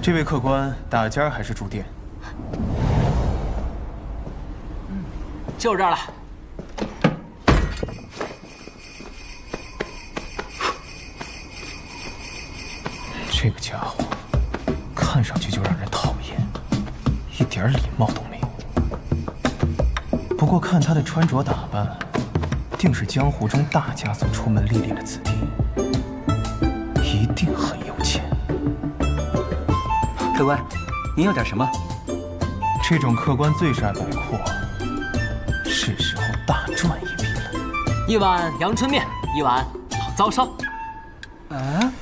这位客官打尖还是住店？就这儿了。这个家伙看上去就让人讨厌，一点礼貌都没有。不过看他的穿着打扮，定是江湖中大家族出门历练的子弟，一定很有钱。客官，您要点什么？这种客官最是爱摆阔，是时候大赚一笔了。一碗阳春面，一碗老糟烧。啊？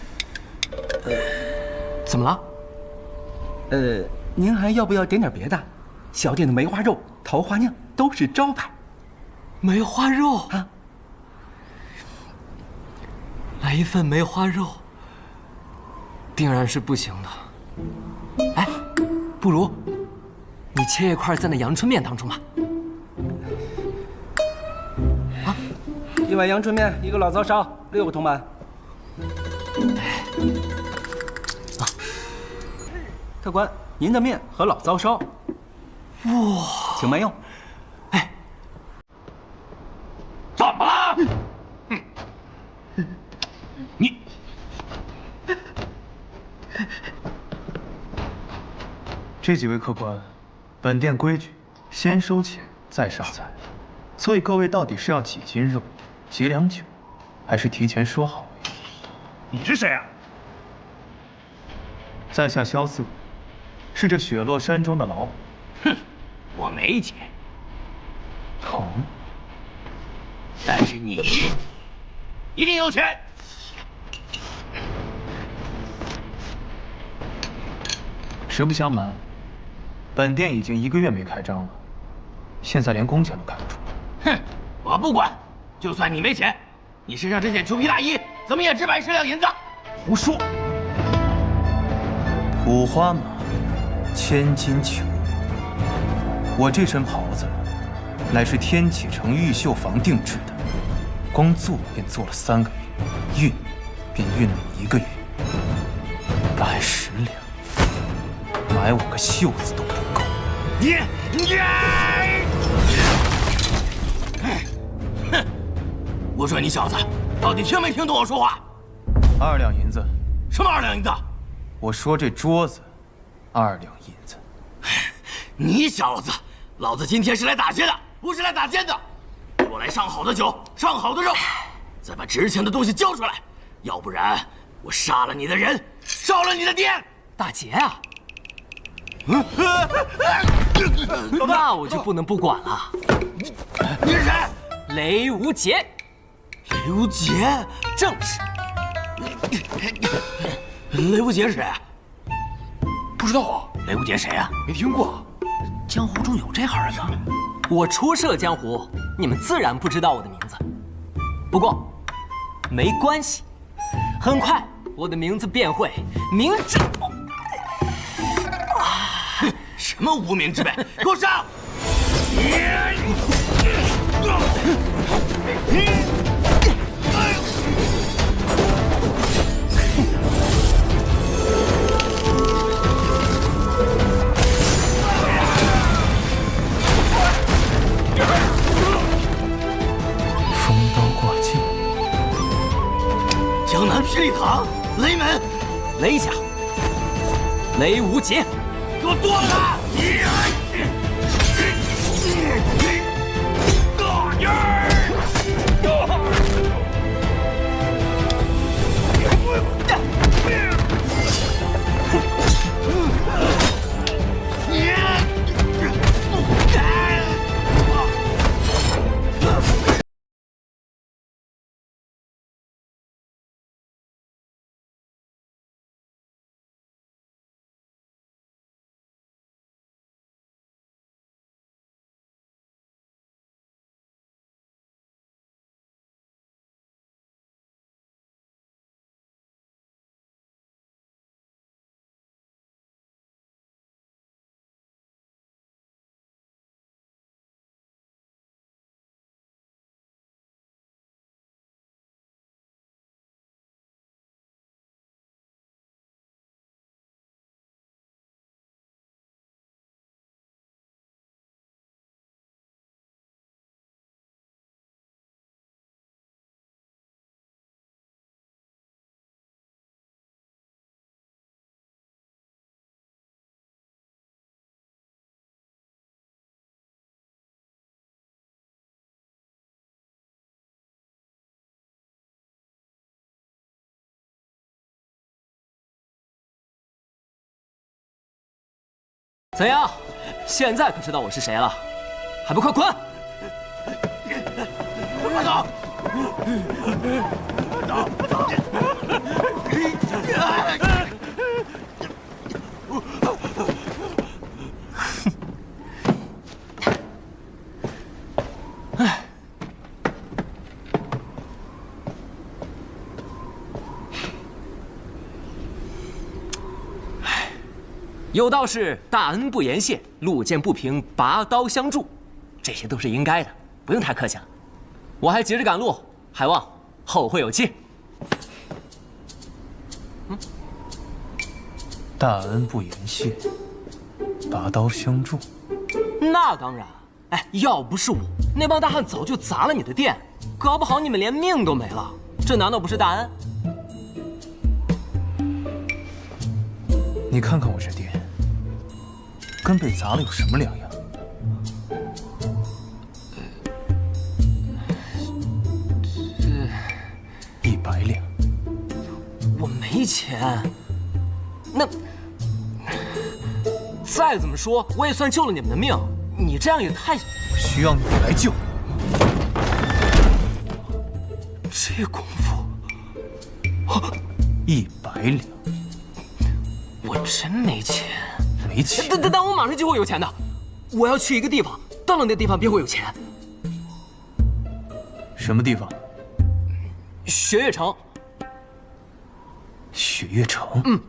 怎么了？您还要不要点点别的？小店的梅花肉、桃花酿都是招牌。梅花肉啊？来一份梅花肉，定然是不行的。哎，不如你切一块在那阳春面当中吧。啊，一碗阳春面，一个老糟烧，6个铜板。客官，您的面和老糟烧。哇，请慢用。哎，怎么了？你这几位客官，本店规矩，先收钱再上菜，所以各位到底是要几斤肉、几两酒，还是提前说好为宜？你是谁啊？在下萧瑟，是这雪落山庄的老板。哼，我没钱，哦，但是你一定有钱。实不相瞒，本店已经1个月没开张了，现在连工钱都开不出。哼，我不管，就算你没钱，你身上这件裘皮大衣怎么也值110两银子。胡说！五花马，千金裘。我这身袍子，乃是天启城玉绣坊定制的，光做便做了3个月，运便运了1个月，110两，买我个袖子都不够。你，哼！我说你小子，到底听没听懂我说话？2两银子。什么2两银子？我说这桌子，2两银子。你小子，老子今天是来打劫的，不是来打奸的。给我来上好的酒，上好的肉，再把值钱的东西交出来，要不然我杀了你的人，烧了你的店。打劫啊！那我就不能不管了。你是谁？雷无杰。雷无杰？正是。雷无杰是谁啊？不知道啊，雷无杰谁啊？没听过。江湖中有这行人呢？我初涉江湖，你们自然不知道我的名字。不过，没关系，很快我的名字便会名震。什么无名之辈，给我上！风刀挂镜，江南霹雳堂，雷门，雷家，雷无杰，给我剁了他！怎样？现在可知道我是谁了？还不快滚！快走！有道是大恩不言谢，路见不平拔刀相助，这些都是应该的，不用太客气了。我还急着赶路，还望后会有期。大恩不言谢，拔刀相助。那当然，哎，要不是我，那帮大汉早就砸了你的店，搞不好你们连命都没了。这难道不是大恩？你看看我这店，跟被砸了有什么两样？100两。我没钱。那再怎么说，我也算救了你们的命。你这样也太……我需要你来救。这功夫，100两。我真没钱。没钱？但我马上就会有钱的。我要去一个地方，到了那地方便会有钱。什么地方？雪月城。雪月城？嗯。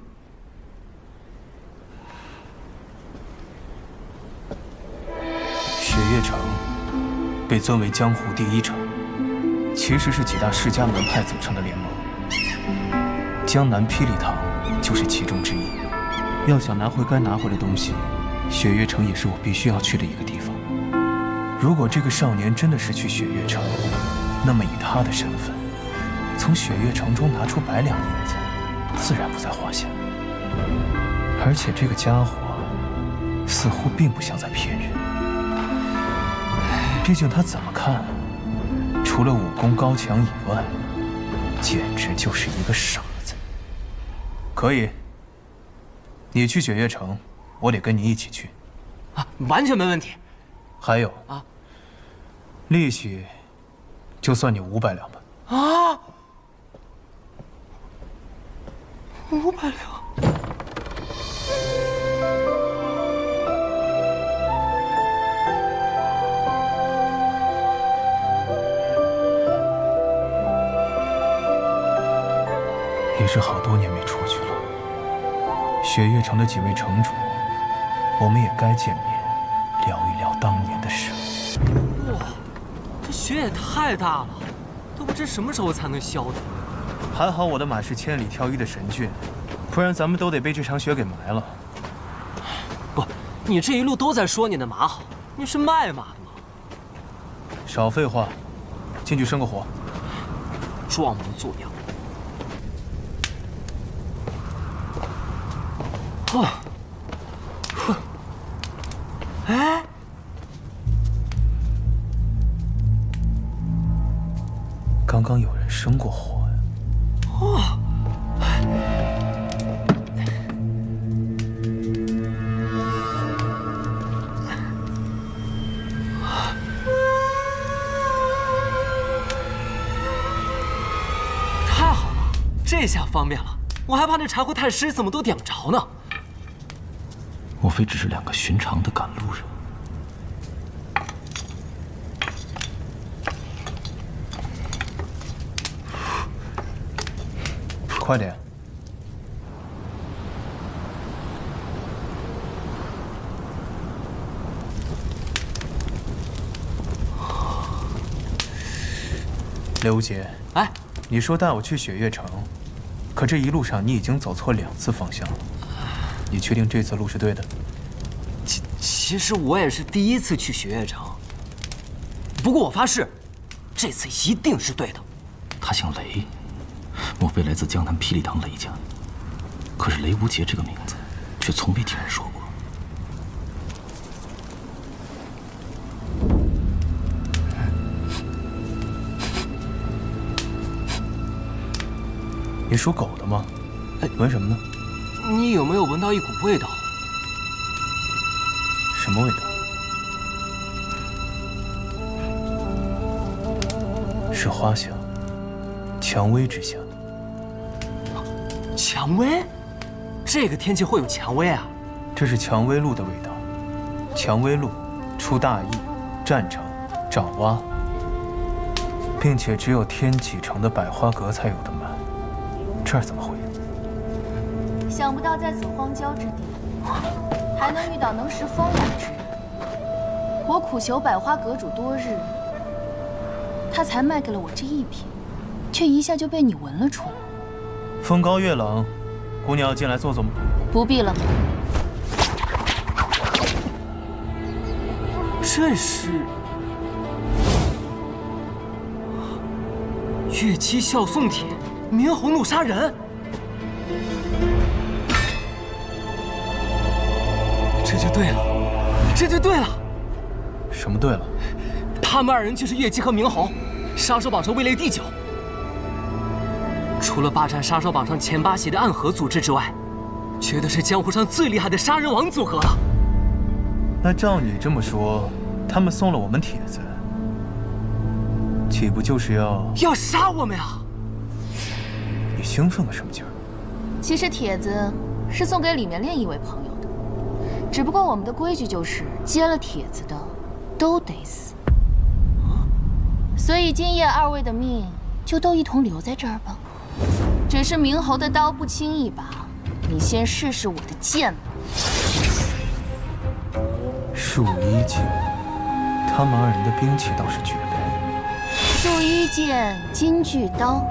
雪月城被尊为江湖第一城，其实是几大世家门派组成的联盟。江南霹雳堂就是其中之一。要想拿回该拿回的东西，雪月城也是我必须要去的一个地方。如果这个少年真的是去雪月城，那么以他的身份，从雪月城中拿出100两银子，自然不在话下。而且这个家伙似乎并不像在骗人，毕竟他怎么看，除了武功高强以外，简直就是一个傻子。可以，你去雪月城，我得跟你一起去。啊，完全没问题。还有啊，利息就算你500两吧。啊，500两。也是好多年没出去了。雪月城的几位城主，我们也该见面，聊一聊当年的事。哇，这雪也太大了，都不知什么时候才能消的。还好我的马是千里挑一的神骏，不然咱们都得被这场雪给埋了。不，你这一路都在说你的马好，你是卖马的吗？少废话，进去生个火。装模作样。哦，哼，哎，刚刚有人生过火呀。哦，太好了，这下方便了，我还怕那柴火太湿，怎么都点不着呢。莫非只是2个寻常的赶路人？快点！刘杰，哎，你说带我去雪月城，可这一路上你已经走错2次方向了。你确定这次路是对的？其实我也是第一次去雪月城，不过我发誓，这次一定是对的。他姓雷，莫非来自江南霹雳堂雷家？可是雷无杰这个名字，却从没听人说过。你属狗的吗？闻什么呢？你有没有闻到一股味道？什么味道？是花香，蔷薇之香。蔷薇？这个天气会有蔷薇啊？这是蔷薇露的味道。蔷薇露出大邑、占城、爪哇，并且只有天启城的百花阁才有的卖。这儿怎么会有？想不到在此荒郊之地，还能遇到能识风雅之人。我苦求百花阁主多日，他才卖给了我这一瓶，却一下就被你闻了出来。风高月冷，姑娘要进来坐坐吗？不必了。这是越期笑宋帖，明侯怒杀人。这就对了，这就对了。什么对了？他们二人就是越姬和明侯，杀手榜上位列第9。除了霸占杀手榜上前8席的暗河组织之外，绝对是江湖上最厉害的杀人王组合了。那照你这么说，他们送了我们帖子，岂不就是要杀我们呀？你兴奋个什么劲儿？其实帖子是送给里面另一位朋友的，只不过我们的规矩就是接了帖子的都得死，所以今夜二位的命就都一同留在这儿吧。只是明侯的刀不轻一把，你先试试我的剑吧。树衣剑，他们二人的兵器倒是绝配。树衣剑、金具刀，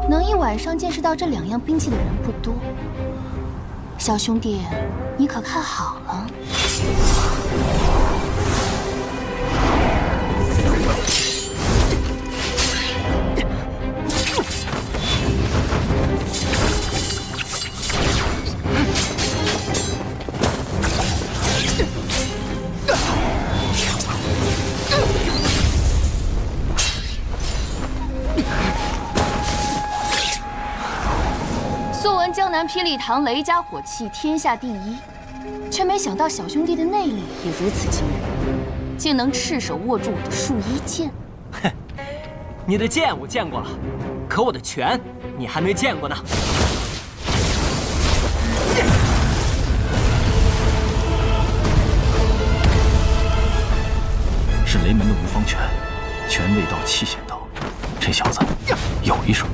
能一晚上见识到这2样兵器的人不多。小兄弟，你可看好了。素闻江南霹雳堂雷家火器天下第一，却没想到小兄弟的内力也如此惊人，竟能赤手握住我的树衣剑。哼，你的剑我见过了，可我的拳你还没见过呢。是雷门的无方拳，拳未到气先到，这小子有一手。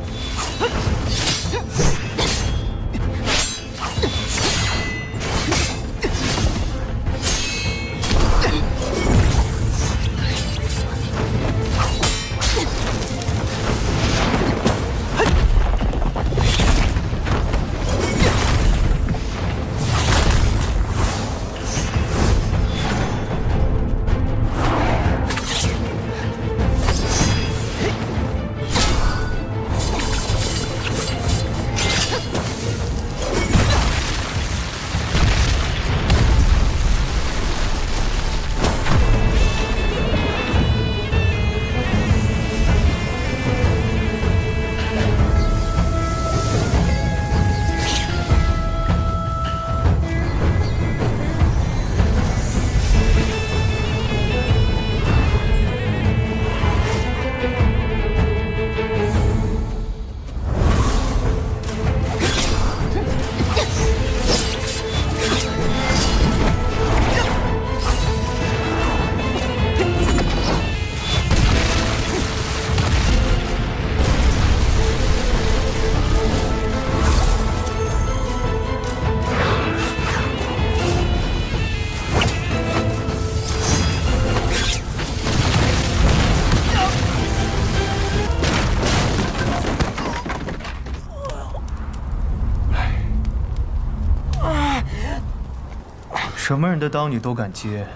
什么人的刀你都敢接，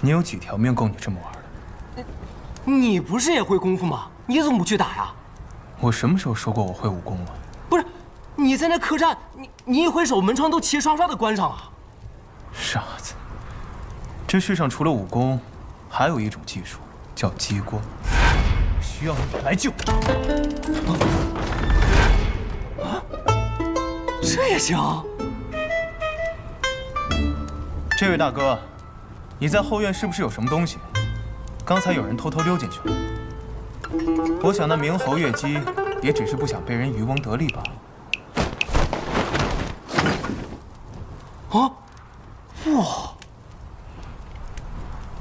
你有几条命够你这么玩的？你不是也会功夫吗？你怎么不去打呀？我什么时候说过我会武功了？不是，你在那客栈，你一挥手，门窗都齐刷刷的关上啊！傻子，这世上除了武功，还有一种技术叫激光，需要你来救。这也行？这位大哥，你在后院是不是有什么东西？刚才有人偷偷溜进去了。我想那明侯月姬也只是不想被人渔翁得利罢了。啊！哇！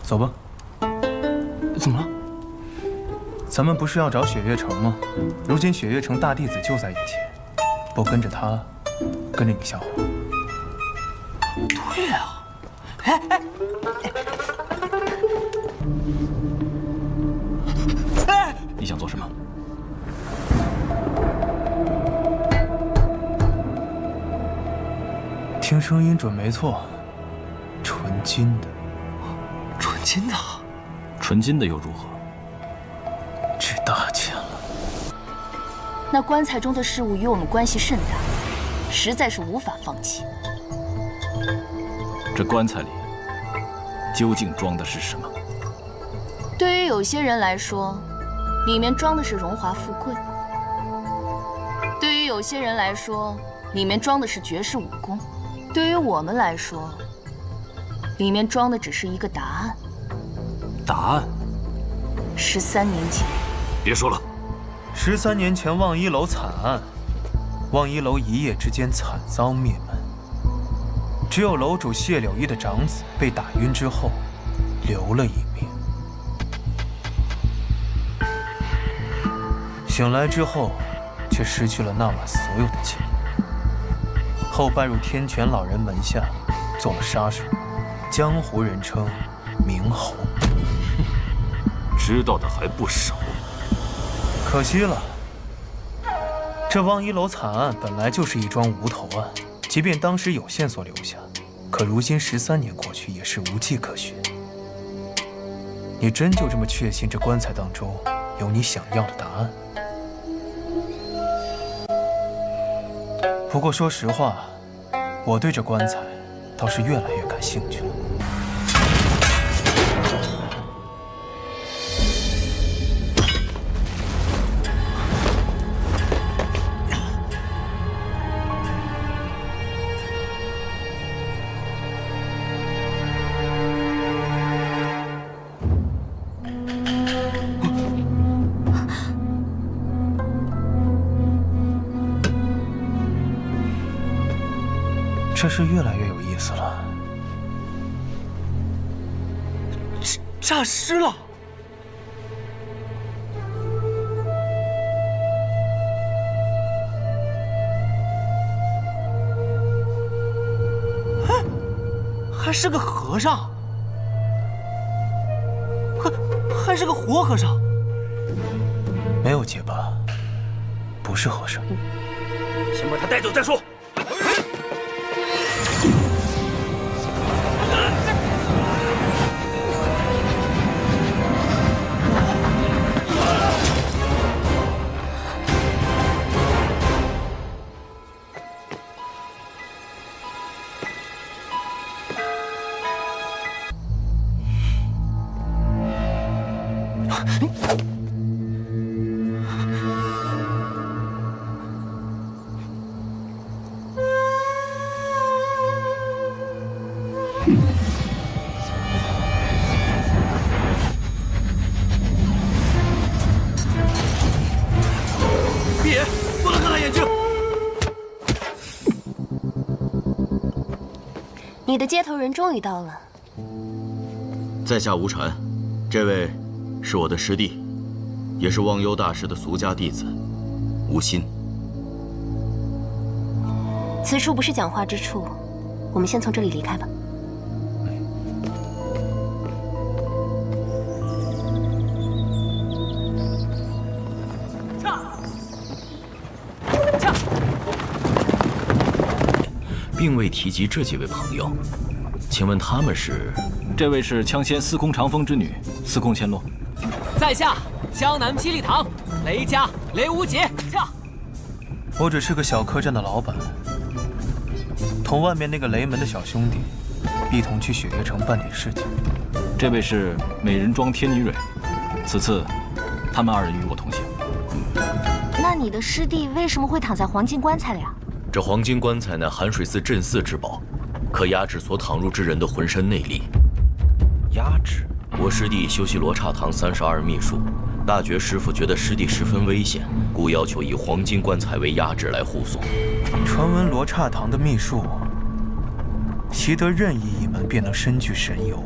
走吧。怎么了？咱们不是要找雪月城吗？如今雪月城大弟子就在眼前，不跟着他，跟着你下火。对啊。哎哎哎！你想做什么？听声音准没错，纯金的。纯金的？纯金的又如何？值大钱了。那棺材中的事物与我们关系甚大，实在是无法放弃。这棺材里究竟装的是什么？对于有些人来说，里面装的是荣华富贵；对于有些人来说，里面装的是绝世武功；对于我们来说，里面装的只是一个答案。答案13年前，别说了。13年前望一楼惨案，望一楼一夜之间惨遭灭门。只有楼主谢柳依的长子被打晕之后，留了一命。醒来之后，却失去了那晚所有的记忆。后拜入天泉老人门下，做了杀手，江湖人称明侯。知道的还不少。可惜了，这望一楼惨案本来就是一桩无头案。即便当时有线索留下，可如今13年过去，也是无迹可寻。你真就这么确信这棺材当中有你想要的答案？不过说实话，我对这棺材倒是越来越感兴趣了。这是越来越有意思了。诈尸了！还是个和尚，还是个活和尚。没有结巴，不是和尚。先把他带走再说。闭眼，不能看他眼睛。你的接头人终于到了。在下无禅，这位是我的师弟，也是忘忧大师的俗家弟子，吴昕。此处不是讲话之处，我们先从这里离开吧。并未提及这几位朋友，请问他们是？这位是枪仙司空长风之女，司空千落。在下江南霹雳堂雷家雷无节。我只是个小客栈的老板，同外面那个雷门的小兄弟一同去雪月城办点事情。这位是美人庄天女蕊，此次他们2人与我同行。那你的师弟为什么会躺在黄金棺材里啊？这黄金棺材乃寒水寺镇寺之宝，可压制所躺入之人的浑身内力。压制。我师弟修习罗刹堂32秘术，大觉师傅觉得师弟十分危险，故要求以黄金棺材为压制来护送。传闻罗刹堂的秘术，习得任意一门便能身具神游。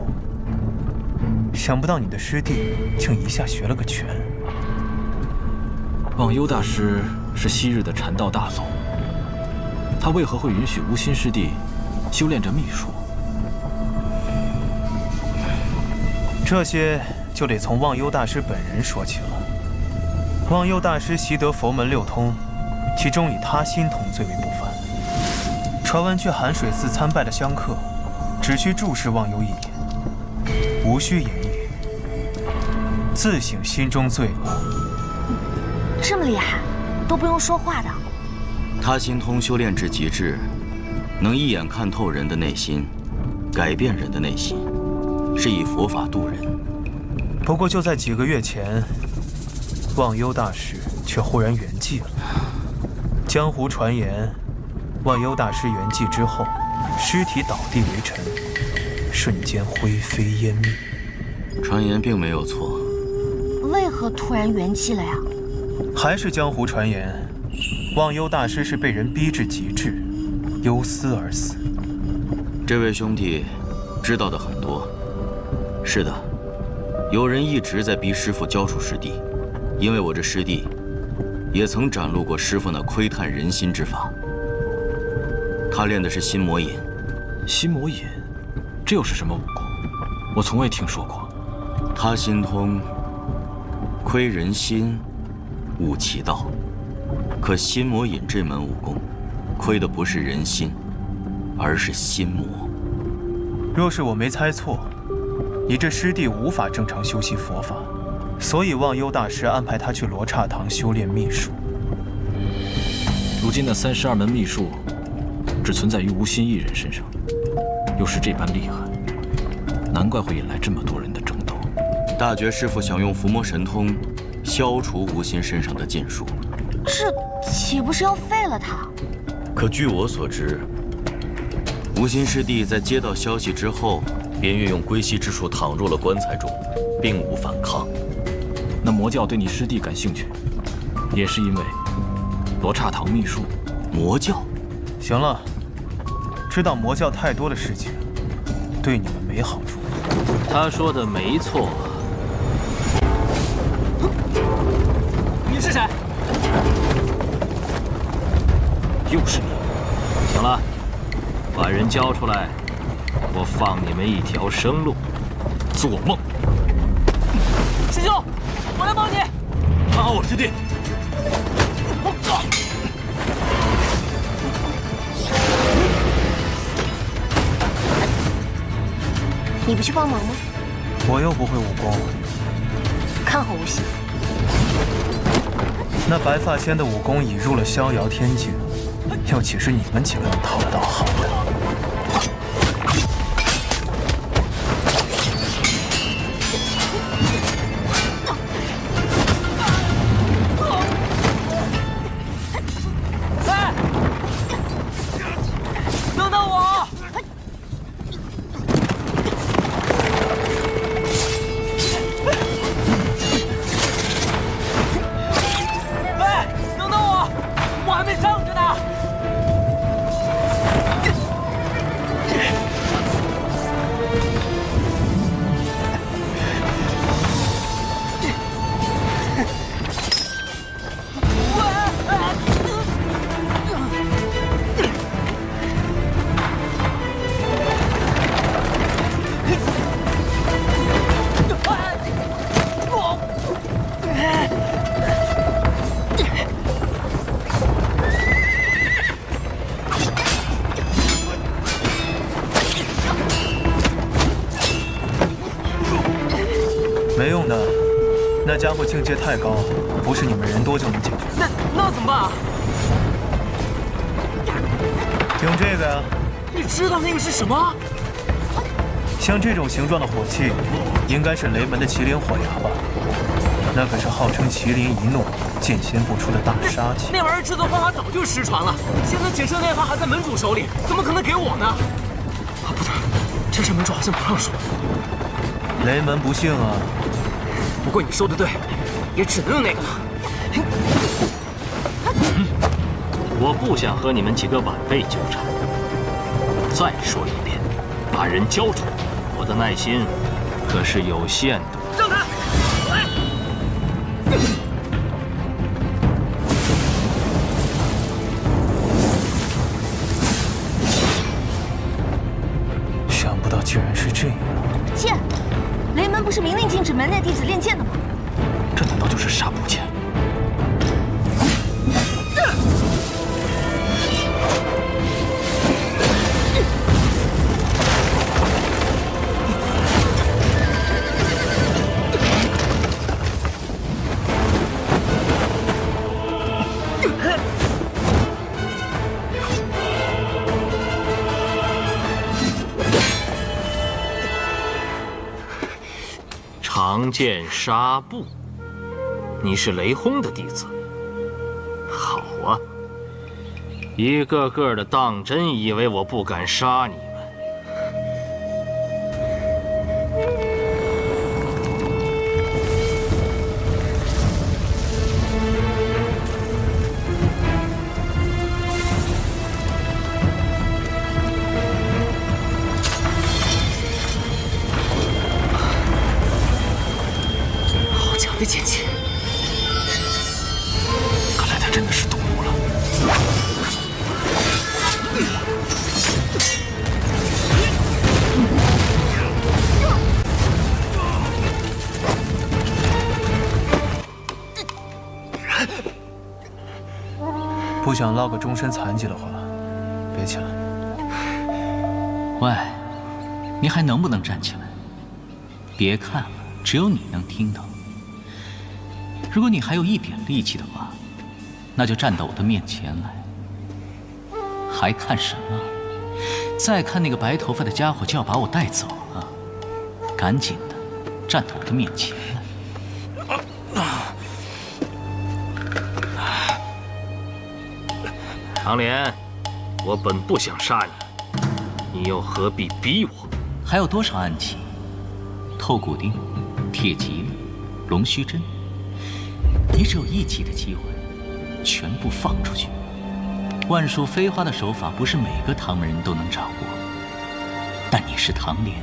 想不到你的师弟竟一下学了个全。忘忧大师是昔日的禅道大宗，他为何会允许无心师弟修炼这秘术？这些就得从忘忧大师本人说起了。忘忧大师习得佛门6通，其中以他心通最为不凡。传闻去寒水寺参拜的香客，只需注视忘忧一眼，无需言语，自省心中罪恶。这么厉害，都不用说话的。他心通修炼至极致，能一眼看透人的内心，改变人的内心，是以佛法度人。不过就在几个月前，忘忧大师却忽然圆寂了。江湖传言，忘忧大师圆寂之后，尸体倒地为尘，瞬间灰飞烟灭。传言并没有错。为何突然元气了呀？还是江湖传言，忘忧大师是被人逼至极致，忧思而死。这位兄弟知道的很多。是的，有人一直在逼师傅交出师弟，因为我这师弟也曾展露过师傅那窥探人心之法。他练的是心魔引。心魔引，这又是什么武功？我从未听说过。他心通窥人心，悟其道。可心魔引这门武功，窥的不是人心，而是心魔。若是我没猜错，你这师弟无法正常修习佛法，所以忘忧大师安排他去罗刹堂修炼秘术。如今那32门秘术，只存在于无心一人身上，又是这般厉害，难怪会引来这么多人的争斗。大觉师傅想用伏魔神通消除无心身上的禁术，这岂不是要废了他？可据我所知，无心师弟在接到消息之后，便运用归西之术躺入了棺材中，并无反抗。那魔教对你师弟感兴趣，也是因为罗刹堂秘术。魔教？行了，知道魔教太多的事情，对你们没好处。他说的没错。你是谁？又是你！行了，把人交出来，我放你们一条生路。做梦！师兄，我来帮你。看好我师弟！你不去帮忙吗？我又不会武功。看好无心。那白发仙的武功已入了逍遥天境，又岂是你们几个能讨得到好的？等等我！哎，等等我，我还没上去呢。没用的，那家伙境界太高，不是你们人多就能解决。那怎么办啊？用这个呀。你知道那个是什么？像这种形状的火器，应该是雷门的麒麟火牙吧？那可是号称麒麟一怒，剑仙不出的大杀器。那玩意儿制作方法早就失传了，现在仅剩那把还在门主手里，怎么可能给我呢？啊，不对，这事门主好像不让说。雷门不幸啊。不过你说的对，也只能用那个了。我不想和你们几个晚辈纠缠。再说一遍，把人交出来，我的耐心可是有限的。让开！想不到竟然是这样。剑，雷门不是明令禁止门内弟子练剑的吗？这难道就是杀捕剑？长剑纱布，你是雷轰的弟子。好啊，一个个的当真以为我不敢杀你们。的剑气，看来他真的是动怒了。不想落个终身残疾的话，别起来。喂，你还能不能站起来？别看了，只有你能听到。如果你还有一点力气的话，那就站到我的面前来。还看什么？再看那个白头发的家伙就要把我带走了，赶紧的，站到我的面前来。唐莲，我本不想杀你，你又何必逼我？还有多少暗器？透骨钉、铁蒺藜、龙须针。你只有一击的机会，全部放出去。万术飞花的手法不是每个唐门人都能掌握，但你是唐莲，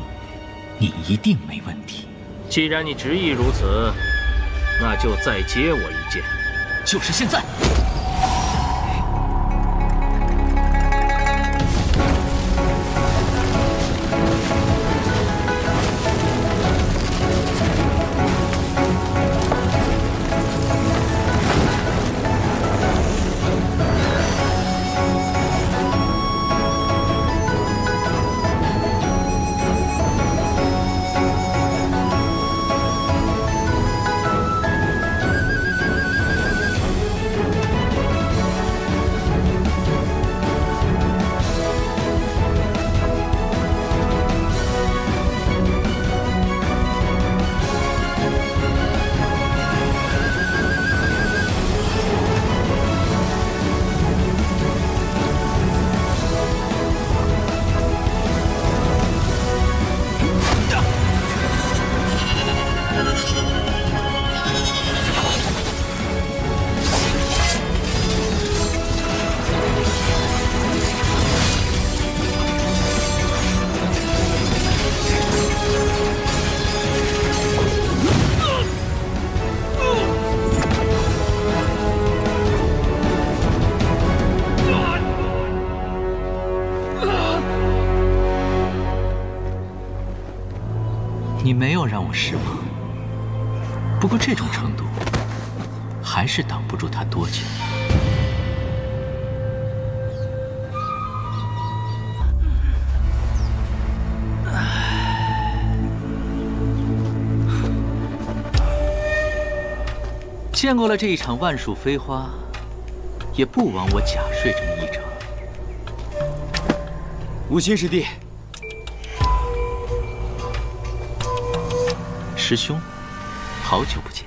你一定没问题。既然你执意如此，那就再接我一剑。就是现在！你没有让我失望，不过这种程度还是挡不住他多久。见过了这一场万术飞花，也不枉我假睡这么一场。无心师弟。师兄，好久不见。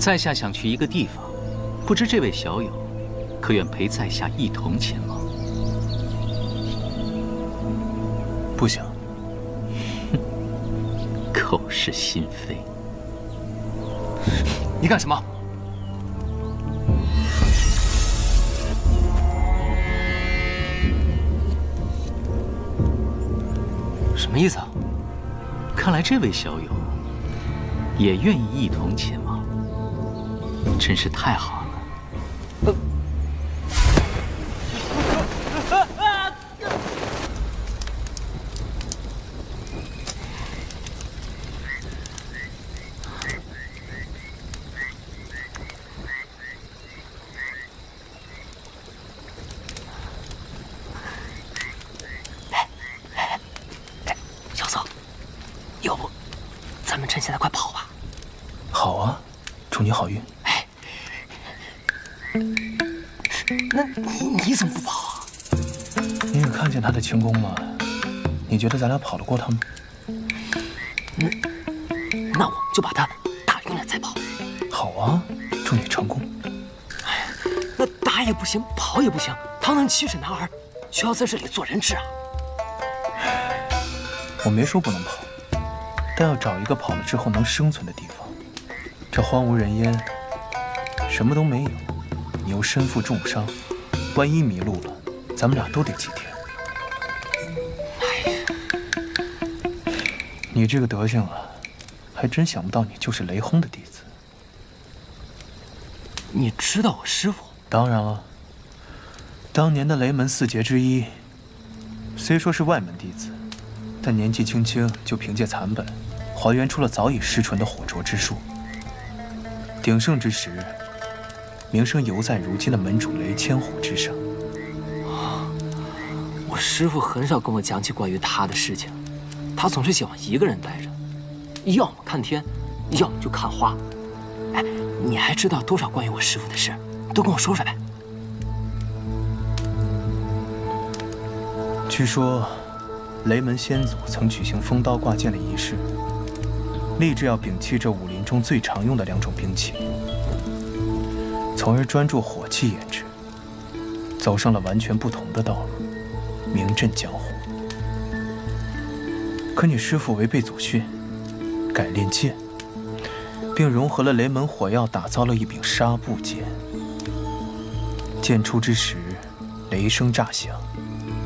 在下想去一个地方，不知这位小友可愿陪在下一同前往？不行。口是心非。你干什么？什么意思啊？看来这位小友也愿意一同前往，真是太好了。要不，咱们趁现在快跑吧。好啊，祝你好运。哎，那你怎么不跑啊？你有看见他的轻功吗？你觉得咱俩跑得过他吗？那我就把他打晕了再跑。好啊，祝你成功。哎，那打也不行，跑也不行，堂堂7尺男儿，却要在这里做人质啊！我没说不能跑。但要找一个跑了之后能生存的地方。这荒无人烟，什么都没有，你又身负重伤，万一迷路了，咱们俩都得祭天。你这个德行啊，还真想不到你就是雷轰的弟子。你知道我师父？当然了，当年的雷门4杰之一，虽说是外门弟子，但年纪轻轻就凭借残本。还原出了早已失传的火灼之术。鼎盛之时，名声犹在如今的门主雷千虎之上。我师父很少跟我讲起关于他的事情，他总是喜欢一个人待着，要么看天，要么就看花。哎，你还知道多少关于我师父的事？都跟我说说呗。据说，雷门先祖曾举行封刀挂剑的仪式。立志要摒弃这武林中最常用的2种兵器，从而专注火器研制，走上了完全不同的道路，名震江湖。可你师父违背祖训，改练剑，并融合了雷门火药，打造了一柄纱布剑。剑出之时，雷声炸响，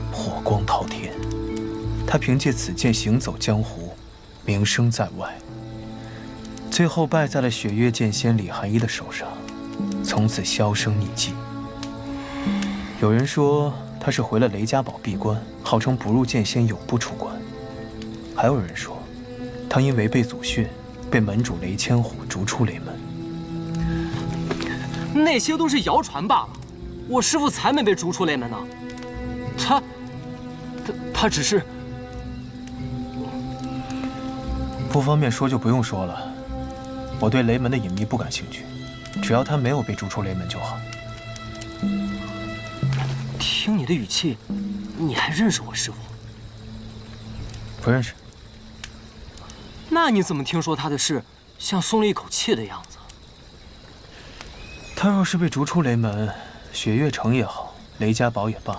火光滔天。他凭借此剑行走江湖，名声在外。最后败在了雪月剑仙李寒一的手上，从此销声匿迹。有人说他是回了雷家堡闭关，号称不入剑仙永不出关。还有人说，他因违背祖训，被门主雷千虎逐出雷门。那些都是谣传罢了，我师父才没被逐出雷门呢。他只是……不方便说就不用说了。我对雷门的隐秘不感兴趣，只要他没有被逐出雷门就好。听你的语气，你还认识我师父？不认识。那你怎么听说他的事，像松了一口气的样子？他若是被逐出雷门，雪月城也好，雷家堡也罢，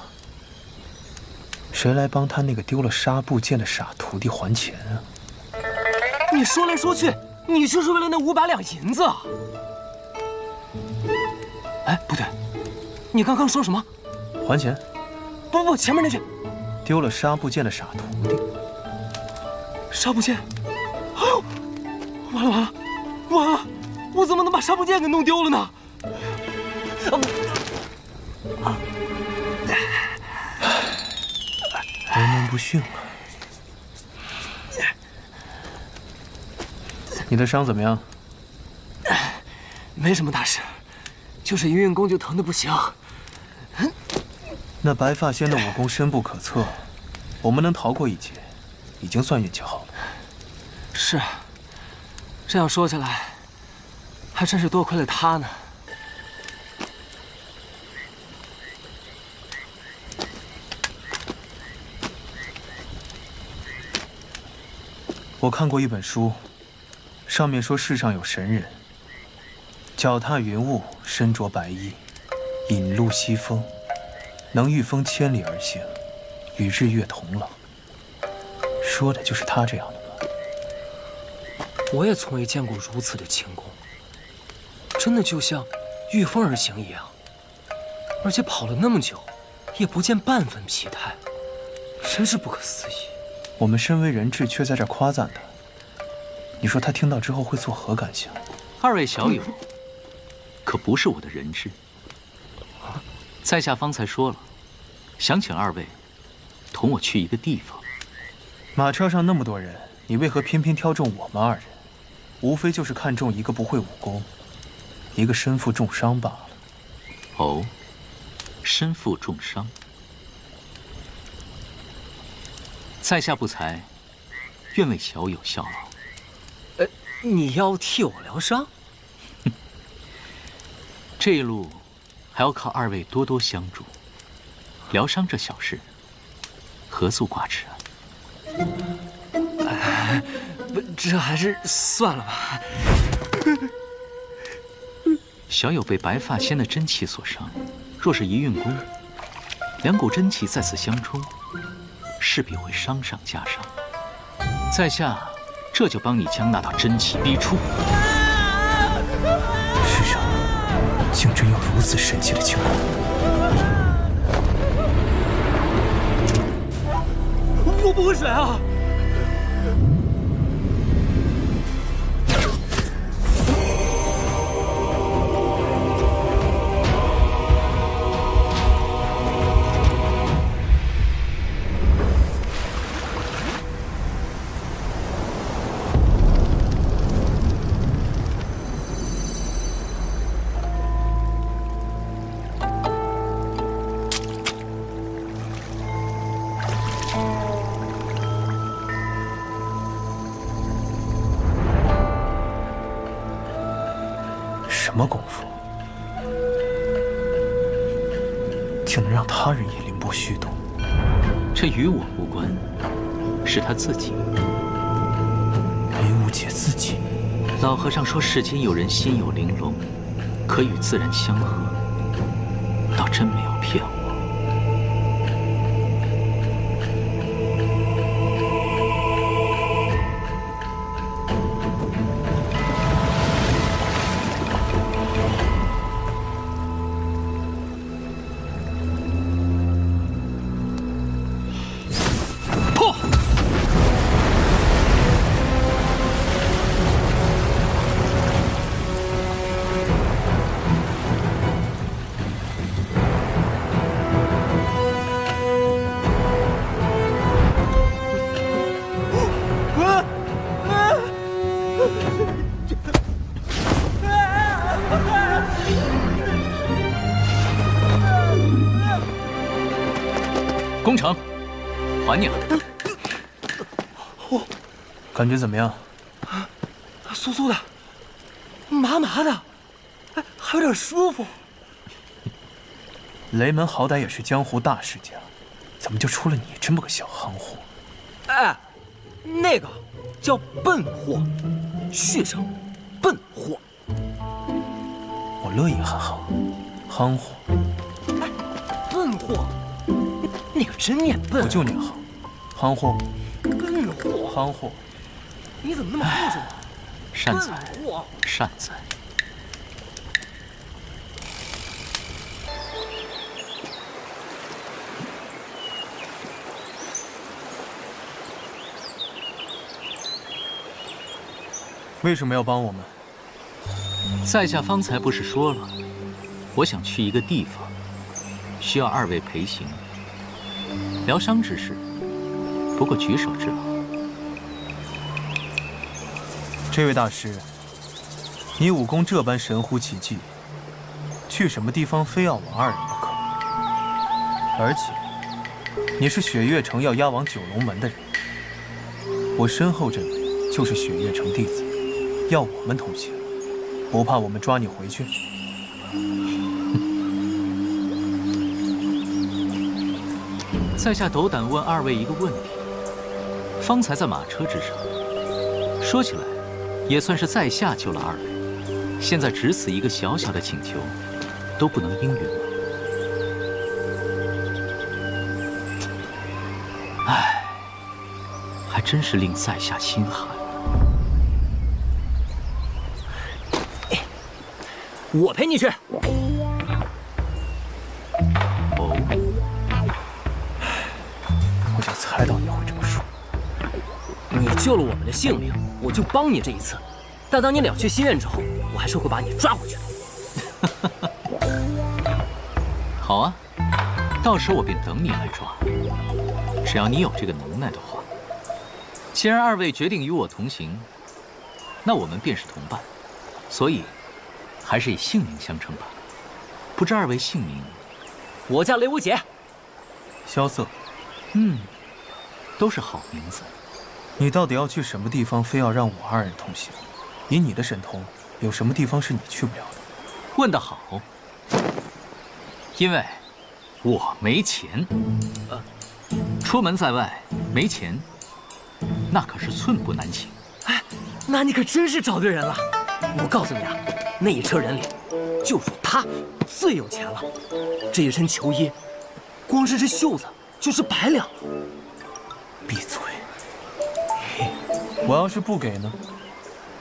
谁来帮他那个丢了纱布剑的傻徒弟还钱啊？你说来说去，你就是为了那500两银子啊！哎，不对，你刚刚说什么？还钱？不，前面那句。丢了纱布剑的傻徒弟。纱布剑？哎呦，完了！我怎么能把纱布剑给弄丢了呢？雷门不逊啊！你的伤怎么样？没什么大事，就是一运功就疼得不行。那白发仙的武功深不可测，我们能逃过一劫，已经算运气好了。是，这样说起来，还真是多亏了他呢。我看过一本书，上面说世上有神人，脚踏云雾，身着白衣，引路西风，能御风千里而行，与日月同冷。说的就是他这样的吗？我也从未见过如此的轻功，真的就像御风而行一样，而且跑了那么久，也不见半分疲态，真是不可思议。我们身为人质，却在这夸赞他，你说他听到之后会作何感想？二位小友，可不是我的人质。在下方才说了，想请二位同我去一个地方。马车上那么多人，你为何偏偏挑中我们二人？无非就是看中一个不会武功，一个身负重伤罢了。哦，身负重伤。在下不才，愿为小友效劳。你要替我疗伤？这一路还要靠二位多多相助，疗伤这小事，何足挂齿啊？不，这还是算了吧。小友被白发仙的真气所伤，若是一运功，两股真气再次相冲，势必会伤上加伤。在下这就帮你将那道真气逼出。世上竟真有如此神奇的轻功！我不会水啊！什么功夫，竟能让他人也凌波虚动？这与我无关，是他自己。梅无姐自己。老和尚说世间有人心有玲珑，可与自然相合，倒真没有骗我。攻城，还你了。感觉怎么样？酥酥的，麻麻的，哎，还有点舒服。雷门好歹也是江湖大世家，怎么就出了你这么个小行货？哎，那个叫笨货，续上笨货。我乐意喊行，行货。哎，笨货，你可真念笨。我就念行，行货。笨货，行货。你怎么那么护着我？善哉，善哉。为什么要帮我们？在下方才不是说了，我想去一个地方，需要二位陪行。疗伤之事，不过举手之劳。这位大师，你武功这般神乎其技，去什么地方非要我二人不可？而且，你是雪月城要押往九龙门的人，我身后这位就是雪月城弟子，要我们同行，不怕我们抓你回去？在下斗胆问二位一个问题：方才在马车之上，说起来，也算是在下救了二位。现在只此一个小小的请求，都不能应允吗？唉，还真是令在下心寒。我陪你去。哦，我就猜到你会这么说。你救了我们的性命，我就帮你这一次。但当你了却心愿之后，我还是会把你抓回去的。好啊，到时我便等你来抓。只要你有这个能耐的话。既然二位决定与我同行，那我们便是同伴，所以还是以姓名相称吧。不知二位姓名？我叫雷无节。萧瑟，都是好名字。你到底要去什么地方，非要让我二人同行？以你的神通，有什么地方是你去不了的？问得好。因为我没钱。出门在外没钱，那可是寸步难行。哎，那你可真是找对人了。我告诉你啊，那一车人里，就属他最有钱了。这一身球衣，光是这袖子就是100两。闭嘴！我要是不给呢？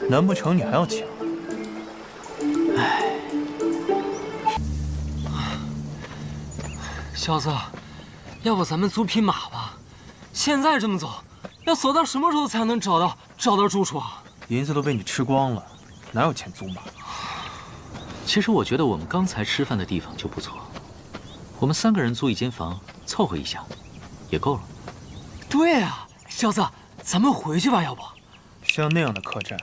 难不成你还要抢？唉，小子，要不咱们租匹马吧？现在这么走，要走到什么时候才能找到住处啊？银子都被你吃光了，哪有钱租马？其实我觉得我们刚才吃饭的地方就不错，我们3个人租一间房，凑合一下，也够了。对啊，小子，咱们回去吧，要不？像那样的客栈，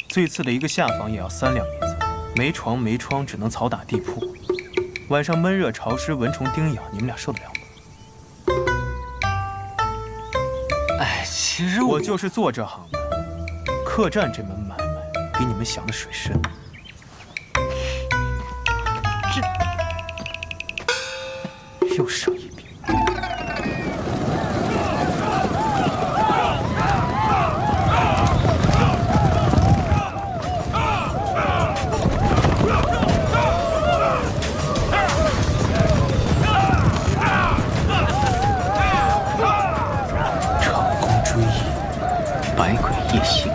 最次的一个下房也要3两银子，没床没窗，只能草打地铺。晚上闷热潮湿，蚊虫叮咬，你们俩受得了吗？哎，其实我就是做这行的，客栈这门买卖比你们想的水深。又少一笔。长弓追忆，百鬼夜行。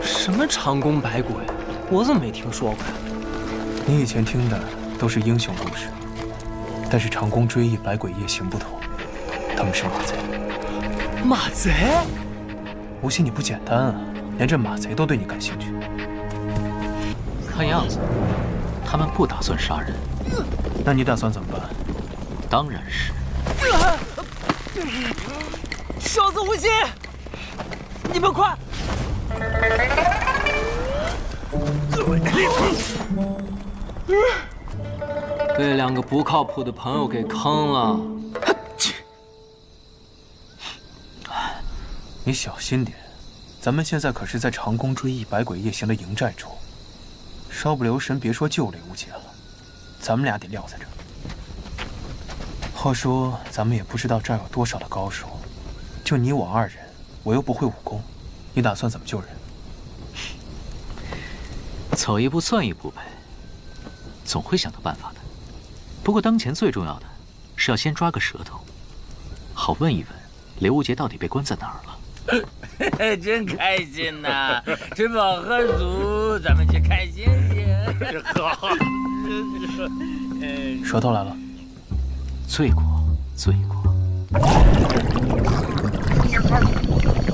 什么长弓百鬼，我怎么没听说过呀？你以前听的都是英雄故事，但是长弓追忆、百鬼夜行不同，他们是马贼。马贼？无锡你不简单啊，连这马贼都对你感兴趣。看样子，他们不打算杀人。那你打算怎么办？当然是。小子无心，你们快！被2个不靠谱的朋友给坑了。你小心点，咱们现在可是在长弓追忆、百鬼夜行的营寨中，稍不留神，别说救雷无节了，咱们俩得撂在这儿。话说，咱们也不知道这儿有多少的高手，就你我2人，我又不会武功，你打算怎么救人？走一步算一步呗，总会想到办法的。不过当前最重要的是要先抓个舌头，好问一问雷无节到底被关在哪儿了。真开心呐！吃饱喝足，咱们去看星星。好，舌头来了。罪过，罪过。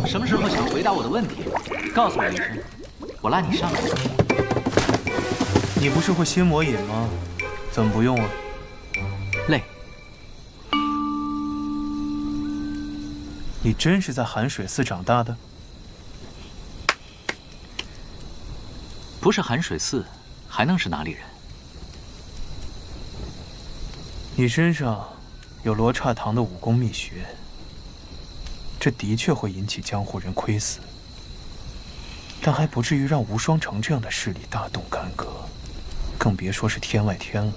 什么时候想回答我的问题？告诉我一声，我拉你上来。你不是会心魔引吗？怎么不用啊？累。你真是在寒水寺长大的？不是寒水寺，还能是哪里人？你身上有罗刹堂的武功秘诀，这的确会引起江湖人窥伺，但还不至于让无双城这样的势力大动干戈，更别说是天外天了。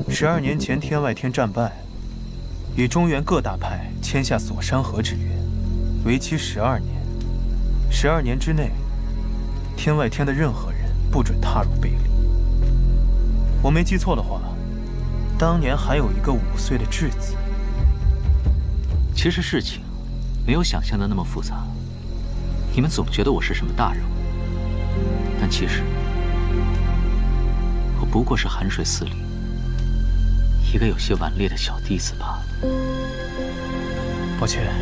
12年前天外天战败，与中原各大派签下锁山河之约，为期12年。12年之内，天外天的任何人不准踏入贝里。我没记错的话，当年还有一个5岁的稚子。其实事情没有想象的那么复杂。你们总觉得我是什么大人物，但其实我不过是寒水寺里一个有些顽劣的小弟子罢了。抱歉，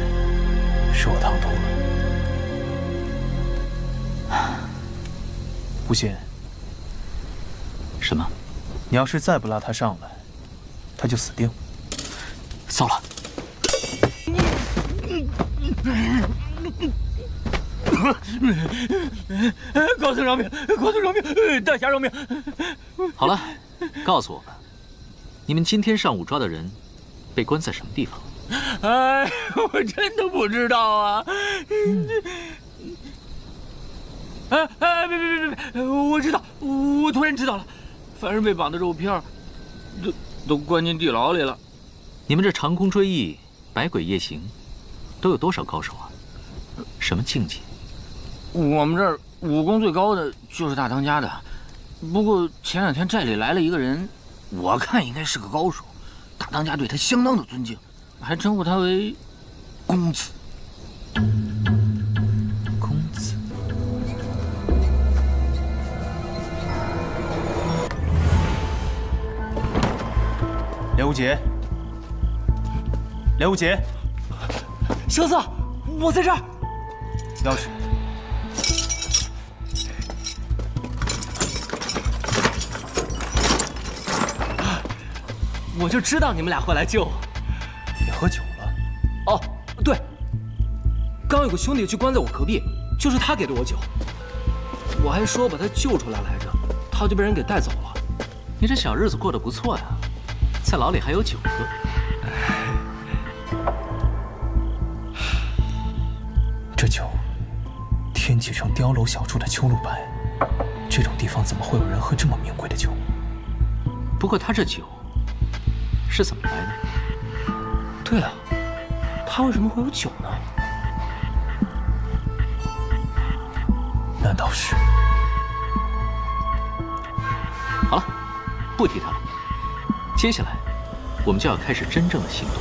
是我唐突了。无心，什么？你要是再不拉他上来，他就死定。糟了！高僧饶命！高僧饶命！大侠饶命！好了，告诉我们，你们今天上午抓的人被关在什么地方？哎，我真的不知道啊！别！我知道，我突然知道了，凡是被绑的肉片，都关进地牢里了。你们这长空追忆、百鬼夜行，都有多少高手啊？什么境界？我们这儿武功最高的就是大当家的，不过前2天寨里来了一个人，我看应该是个高手，大当家对他相当的尊敬，还称呼他为公子。公子。刘无杰，刘无杰，小子，我在这儿。钥匙。我就知道你们俩会来救我。你喝酒了？哦，对，刚有个兄弟去关在我隔壁，就是他给的我酒。我还说把他救出来来着，他就被人给带走了。你这小日子过得不错呀，在牢里还有酒喝。这酒，天启城碉楼小处的秋露白，这种地方怎么会有人喝这么名贵的酒？不过他这酒是怎么来的？对啊，他为什么会有酒呢？难道是？好了，不提他了。接下来，我们就要开始真正的行动。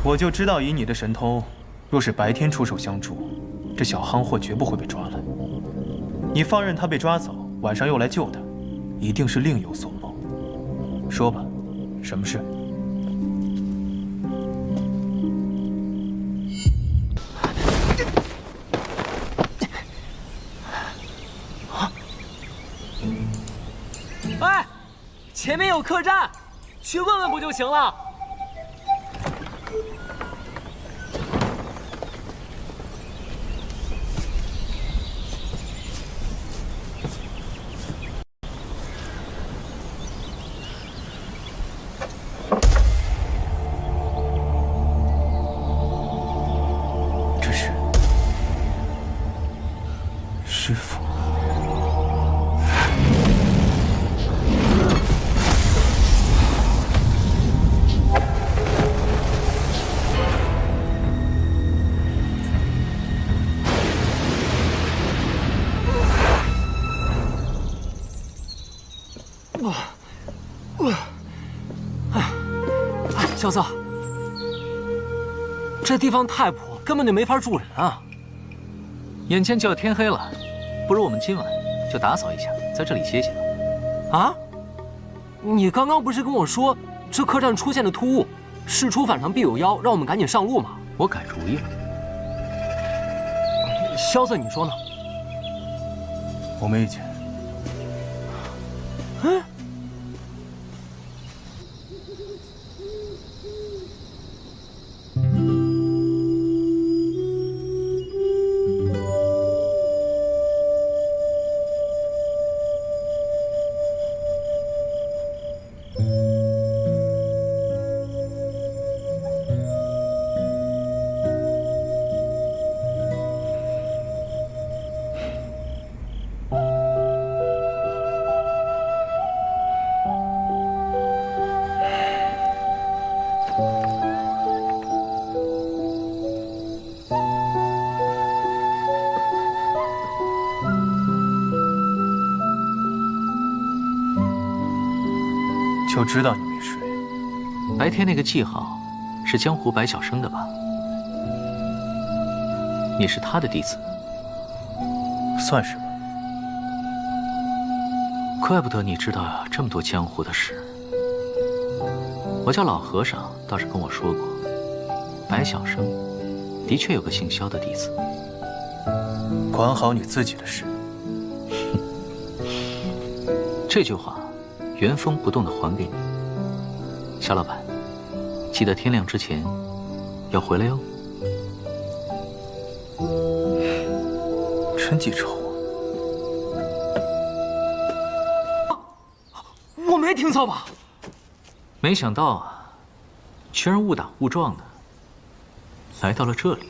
我就知道，以你的神通，若是白天出手相助，这小夯货绝不会被抓来。你放任他被抓走，晚上又来救他，一定是另有所谋。说吧，什么事？哎，前面有客栈，去问问不就行了？这是师父。小子，这地方太破，根本就没法住人啊！眼见就要天黑了，不如我们今晚就打扫一下，在这里歇歇吧。啊？你刚刚不是跟我说这客栈出现了突兀，事出反常必有妖，让我们赶紧上路吗？我改主意了。萧子，你说呢？我没意见。嗯。就知道你没睡。白天那个记号是江湖白晓生的吧？你是他的弟子？算是吧。怪不得你知道这么多江湖的事。我家老和尚倒是跟我说过，白晓生的确有个姓萧的弟子。管好你自己的事。这句话原封不动地还给你，萧老板，记得天亮之前要回来哟。真记仇啊！我没听错吧？没想到啊，居然误打误撞的来到了这里。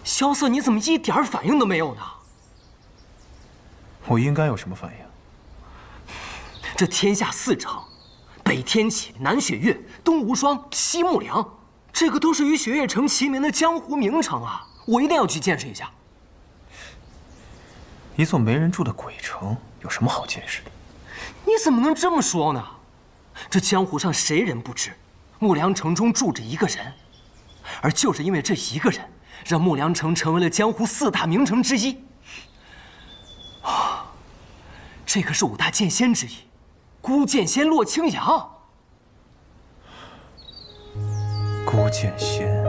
萧瑟，你怎么一点反应都没有呢？我应该有什么反应？这天下4城，北天启，南雪月，东无双，西木良，这个都是与雪月城齐名的江湖名城啊！我一定要去见识一下。一座没人住的鬼城，有什么好见识的？你怎么能这么说呢？这江湖上谁人不知，木良城中住着一个人，而就是因为这一个人，让木良城成为了江湖4大名城之一。啊，这个是5大剑仙之一，孤剑仙洛青阳。孤剑仙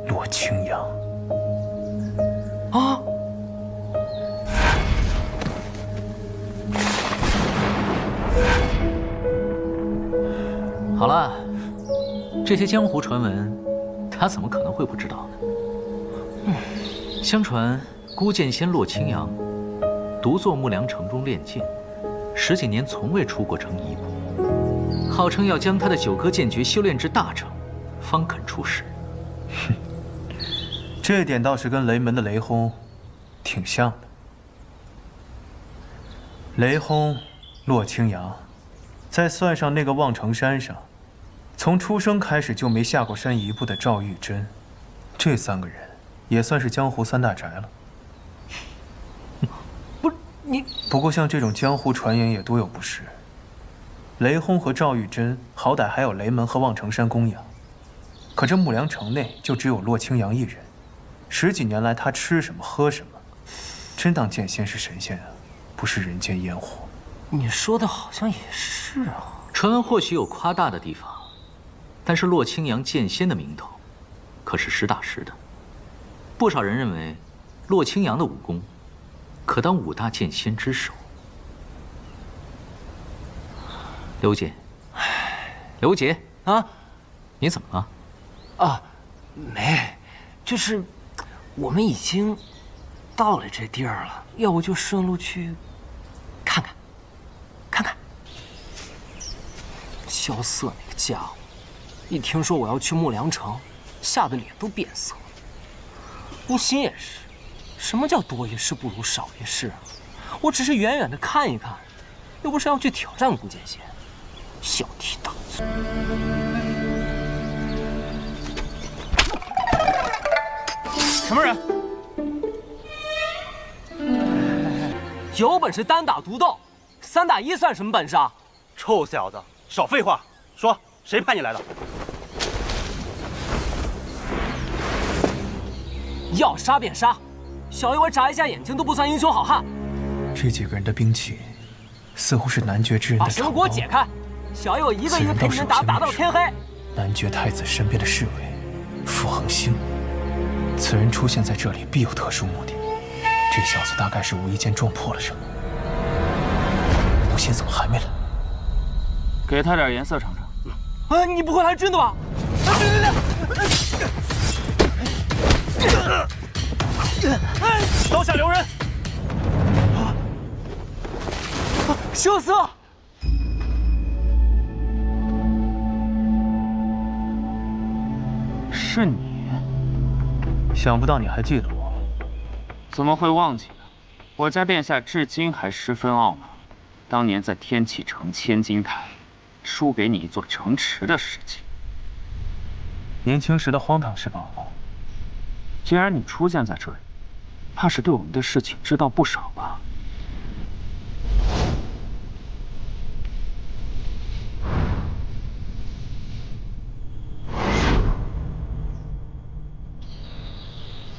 洛青阳啊！好了，这些江湖传闻，他怎么可能会不知道呢？相传孤剑仙洛青阳独坐木良城中练剑，10几年从未出过城一步，号称要将他的9颗剑诀修炼至大成，方肯出世。哼，这点倒是跟雷门的雷轰挺像的。雷轰、洛青阳，再算上那个望城山上从出生开始就没下过山一步的赵玉珍，这3个人也算是江湖3大宅了。不是你，不过像这种江湖传言也多有不实。雷轰和赵玉珍好歹还有雷门和望城山供养，可这木良城内就只有洛青阳一人。10几年来，他吃什么喝什么，真当剑仙是神仙啊，不是人间烟火。你说的好像也是啊。传闻或许有夸大的地方，但是洛青阳剑仙的名头可是实打实的。不少人认为，洛青阳的武功可当5大剑仙之首。刘姐，刘姐啊，你怎么了？啊，没，就是我们已经到了这地儿了，要不就顺路去看看。看看，萧瑟那个家伙，一听说我要去木良城，吓得脸都变色了。吴昕也是，什么叫多一事不如少一事啊？我只是远远的看一看，又不是要去挑战孤剑仙，小题大做。什么人？有本事单打独斗，3打1算什么本事啊？臭小子，少废话！说，谁派你来的？要杀便杀，小爷我眨一下眼睛都不算英雄好汉。这几个人的兵器，似乎是男爵之人的长刀。把绳子给我解开！小爷我一个一个陪你们打到天黑。男爵太子身边的侍卫，傅恒星，此人出现在这里必有特殊目的。这小子大概是无意间撞破了什么。吴昕怎么还没来？给他点颜色尝尝。啊，你不会还真的吧？刀下留人！萧瑟，是你？想不到你还记得我。怎么会忘记呢？我家殿下至今还十分懊恼，当年在天启城千金台输给你一座城池的事情。年轻时的荒唐是吧？既然你出现在这里，怕是对我们的事情知道不少吧？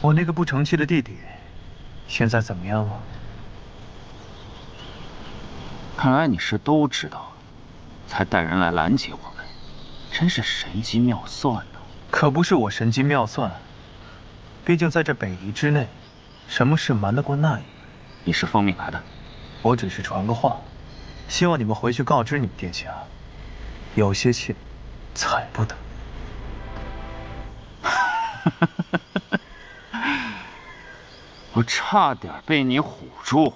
我那个不成器的弟弟，现在怎么样了？看来你是都知道了，才带人来拦截我们，真是神机妙算呢。可不是我神机妙算，毕竟在这北夷之内，什么事瞒得过那一位？你是奉命来的？我只是传个话，希望你们回去告知你们殿下，有些切踩不得。我差点被你唬住。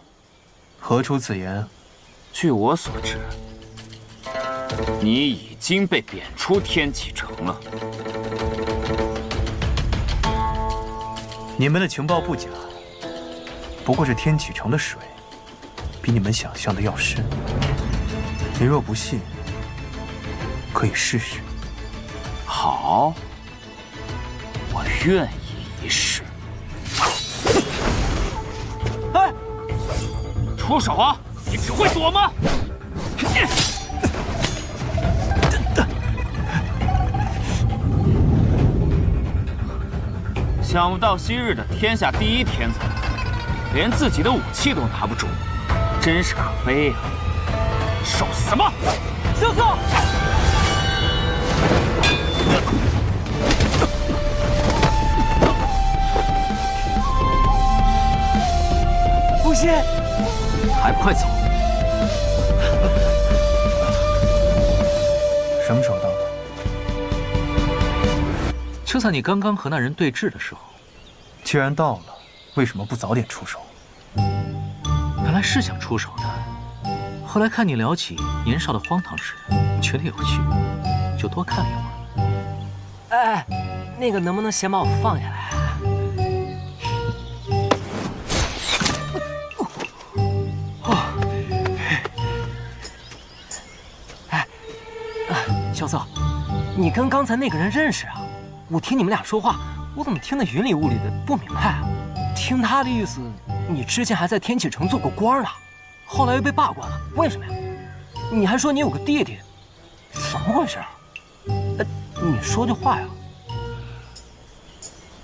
何出此言？据我所知，你已经被贬出天启城了。你们的情报不假，不过这天启城的水，比你们想象的要深。你若不信，可以试试。好，我愿意一试。哎，出手啊！你只会躲吗？想不到昔日的天下第一天才，连自己的武器都拿不住，真是可悲啊！受死吗？萧瑟！不行，还不快走！什么时候到的？就在你刚刚和那人对峙的时候。既然到了，为什么不早点出手？本来是想出手的，后来看你聊起年少的荒唐事，觉得有趣，就多看了一会儿。哎，那个能不能先把我放下来？萧瑟，你跟刚才那个人认识啊？我听你们俩说话，我怎么听得云里雾里的，不明白啊？听他的意思，你之前还在天启城做过官呢，后来又被罢官了，为什么呀？你还说你有个弟弟，怎么回事啊？你说句话呀！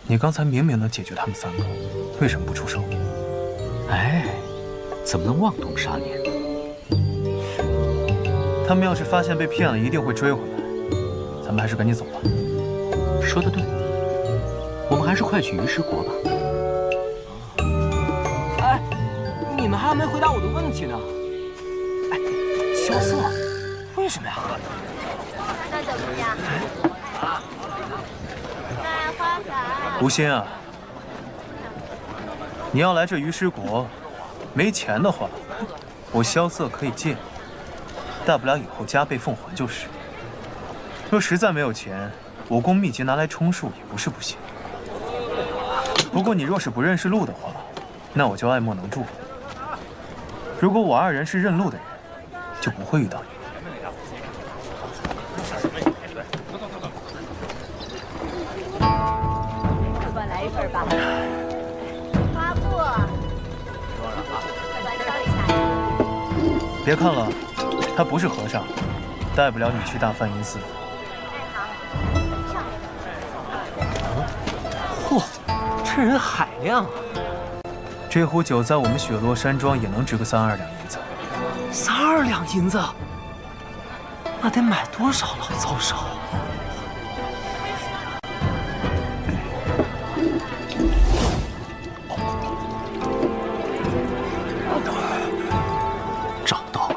你刚才明明能解决他们三个，为什么不出手？哎，怎么能妄动杀念？他们要是发现被骗了，一定会追回来。咱们还是赶紧走吧。说得对，我们还是快去鱼师国吧。哎，你们还没回答我的问题呢。哎，萧瑟，为什么呀？那怎么样？卖花伞。吴昕啊，你要来这鱼师国，没钱的话，我萧瑟可以借你。大不了以后加倍奉还就是。若实在没有钱，武功秘籍拿来充数也不是不行。不过你若是不认识路的话，那我就爱莫能助了。如果我二人是认路的人，就不会遇到你。给我来一份吧。花布。快端一下。别看了。他不是和尚，带不了你去大梵音寺。嚯，这人海量啊！这壶酒在我们雪落山庄也能值个3-2两银子。3-2两银子，那得买多少老糟烧？找到了。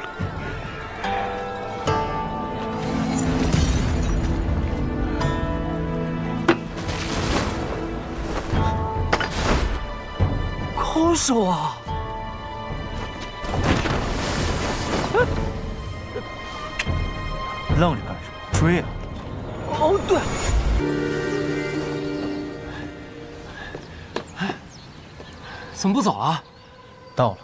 高手啊！愣着干什么？追啊！哦，对。怎么不走啊？到了。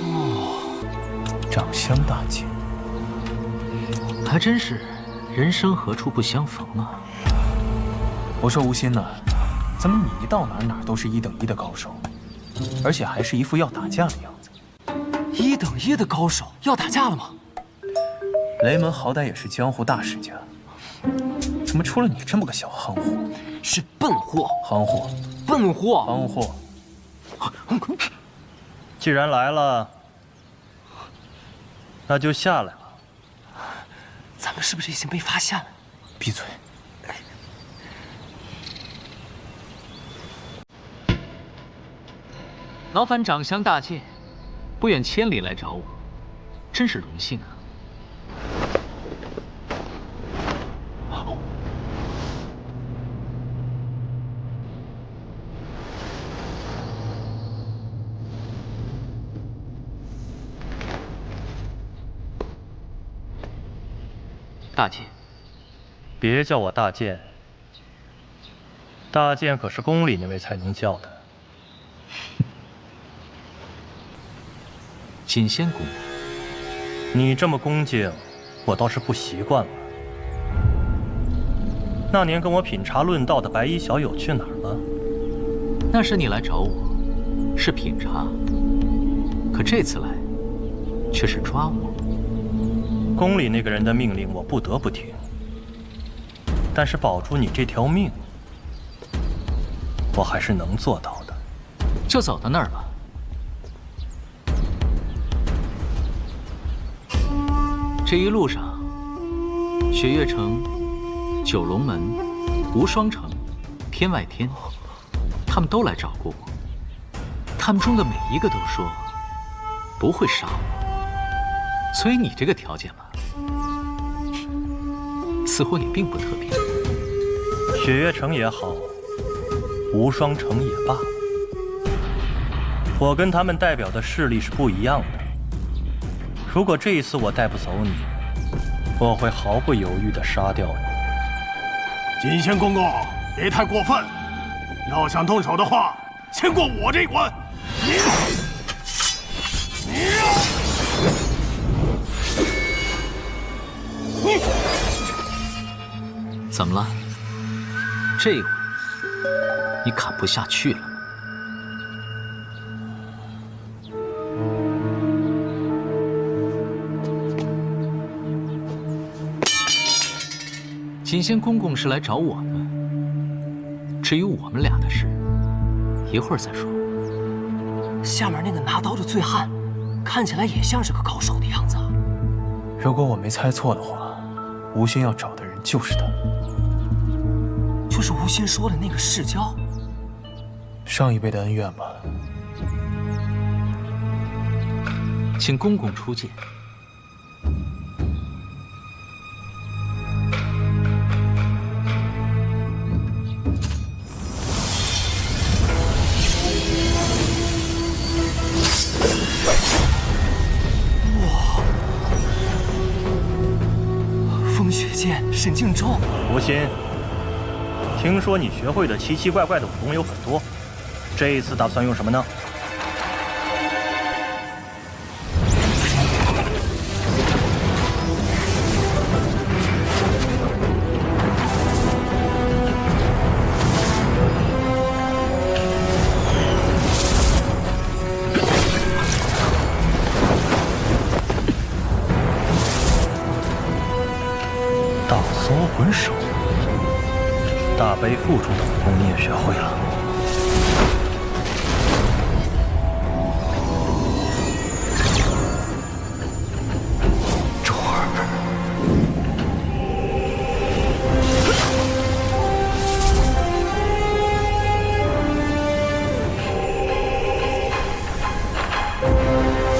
哦，长相大气，还真是人生何处不相逢啊！我说吴昕呢，怎么你一到哪都是1等1的高手，而且还是一副要打架的样子？1等1的高手要打架了吗？雷门好歹也是江湖大世家，什么出了你这么个小行货？是笨货，行货，笨货，行货。既然来了，那就下来吧。咱们是不是已经被发现了？闭嘴！劳烦长相大见，不远千里来找我，真是荣幸啊。大剑，别叫我大剑，大剑可是宫里那位才能叫的。锦仙宫，你这么恭敬，我倒是不习惯了。那年跟我品茶论道的白衣小友去哪儿了？那时你来找我，是品茶，可这次来，却是抓我。宫里那个人的命令我不得不听，但是保住你这条命，我还是能做到的。就走到那儿吧。这一路上，雪月城、九龙门、无双城、天外天，他们都来找过我。他们中的每一个都说不会杀我，所以你这个条件吧，似乎也并不特别。雪月城也好，无双城也罢，我跟他们代表的势力是不一样的。如果这一次我带不走你，我会毫不犹豫地杀掉你。锦仙公公，别太过分！要想动手的话，先过我这关。怎么了？这回你砍不下去了。锦仙公公是来找我的，至于我们俩的事，一会儿再说。下面那个拿刀的醉汉，看起来也像是个高手的样子啊。如果我没猜错的话，吴昕要找的人就是他。就是吴昕说的那个世交。上一辈的恩怨吧。请公公出见。风雪剑、神境咒。吴昕，听说你学会的奇奇怪怪的武功有很多，这一次打算用什么呢？大搜魂手，大悲副主的武功你也学会了。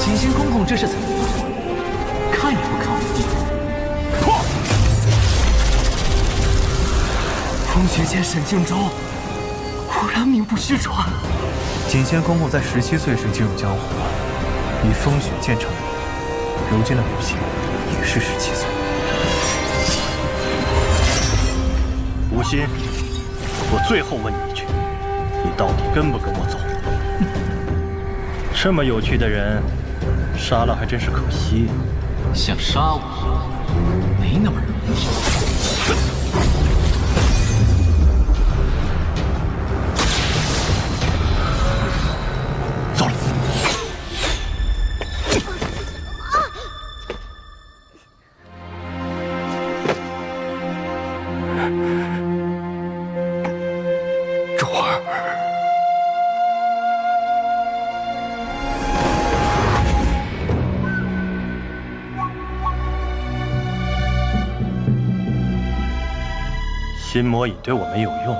锦仙公公这是怎么了？看也不看我一眼。风雪剑、神境咒，果然名不虚传。锦仙公公在17岁时进入江湖，以风雪剑成名，如今的母亲也是17岁。吴昕，我最后问你一句，你到底跟不跟我走？这么有趣的人，杀了还真是可惜。想杀我，没那么容易。走了。心魔已对我们有用。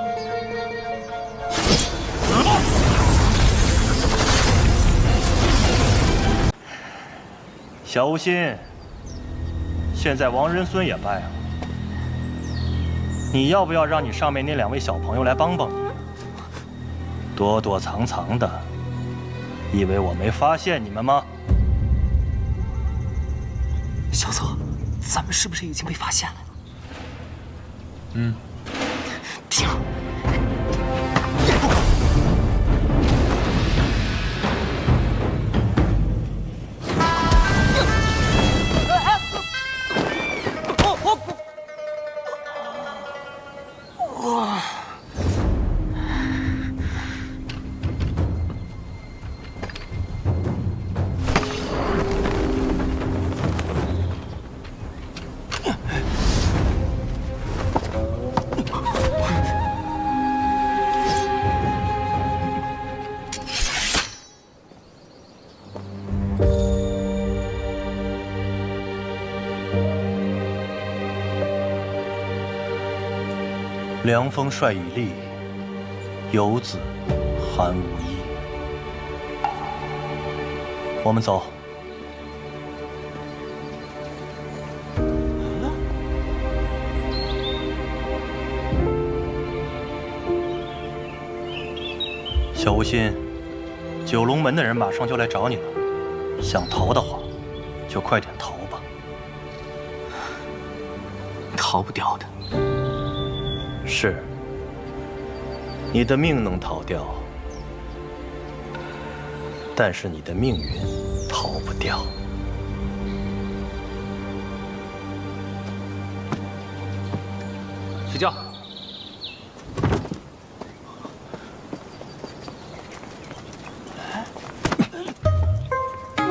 小无心，现在王仁孙也败了，你要不要让你上面那2位小朋友来帮帮你？躲躲藏藏的，以为我没发现你们吗？小左，咱们是不是已经被发现了？嗯。停！凉风率以利，游子寒无衣。我们走。小无心，九龙门的人马上就来找你了，想逃的话，就快点逃吧。逃不掉的。是，你的命能逃掉，但是你的命运逃不掉。睡觉。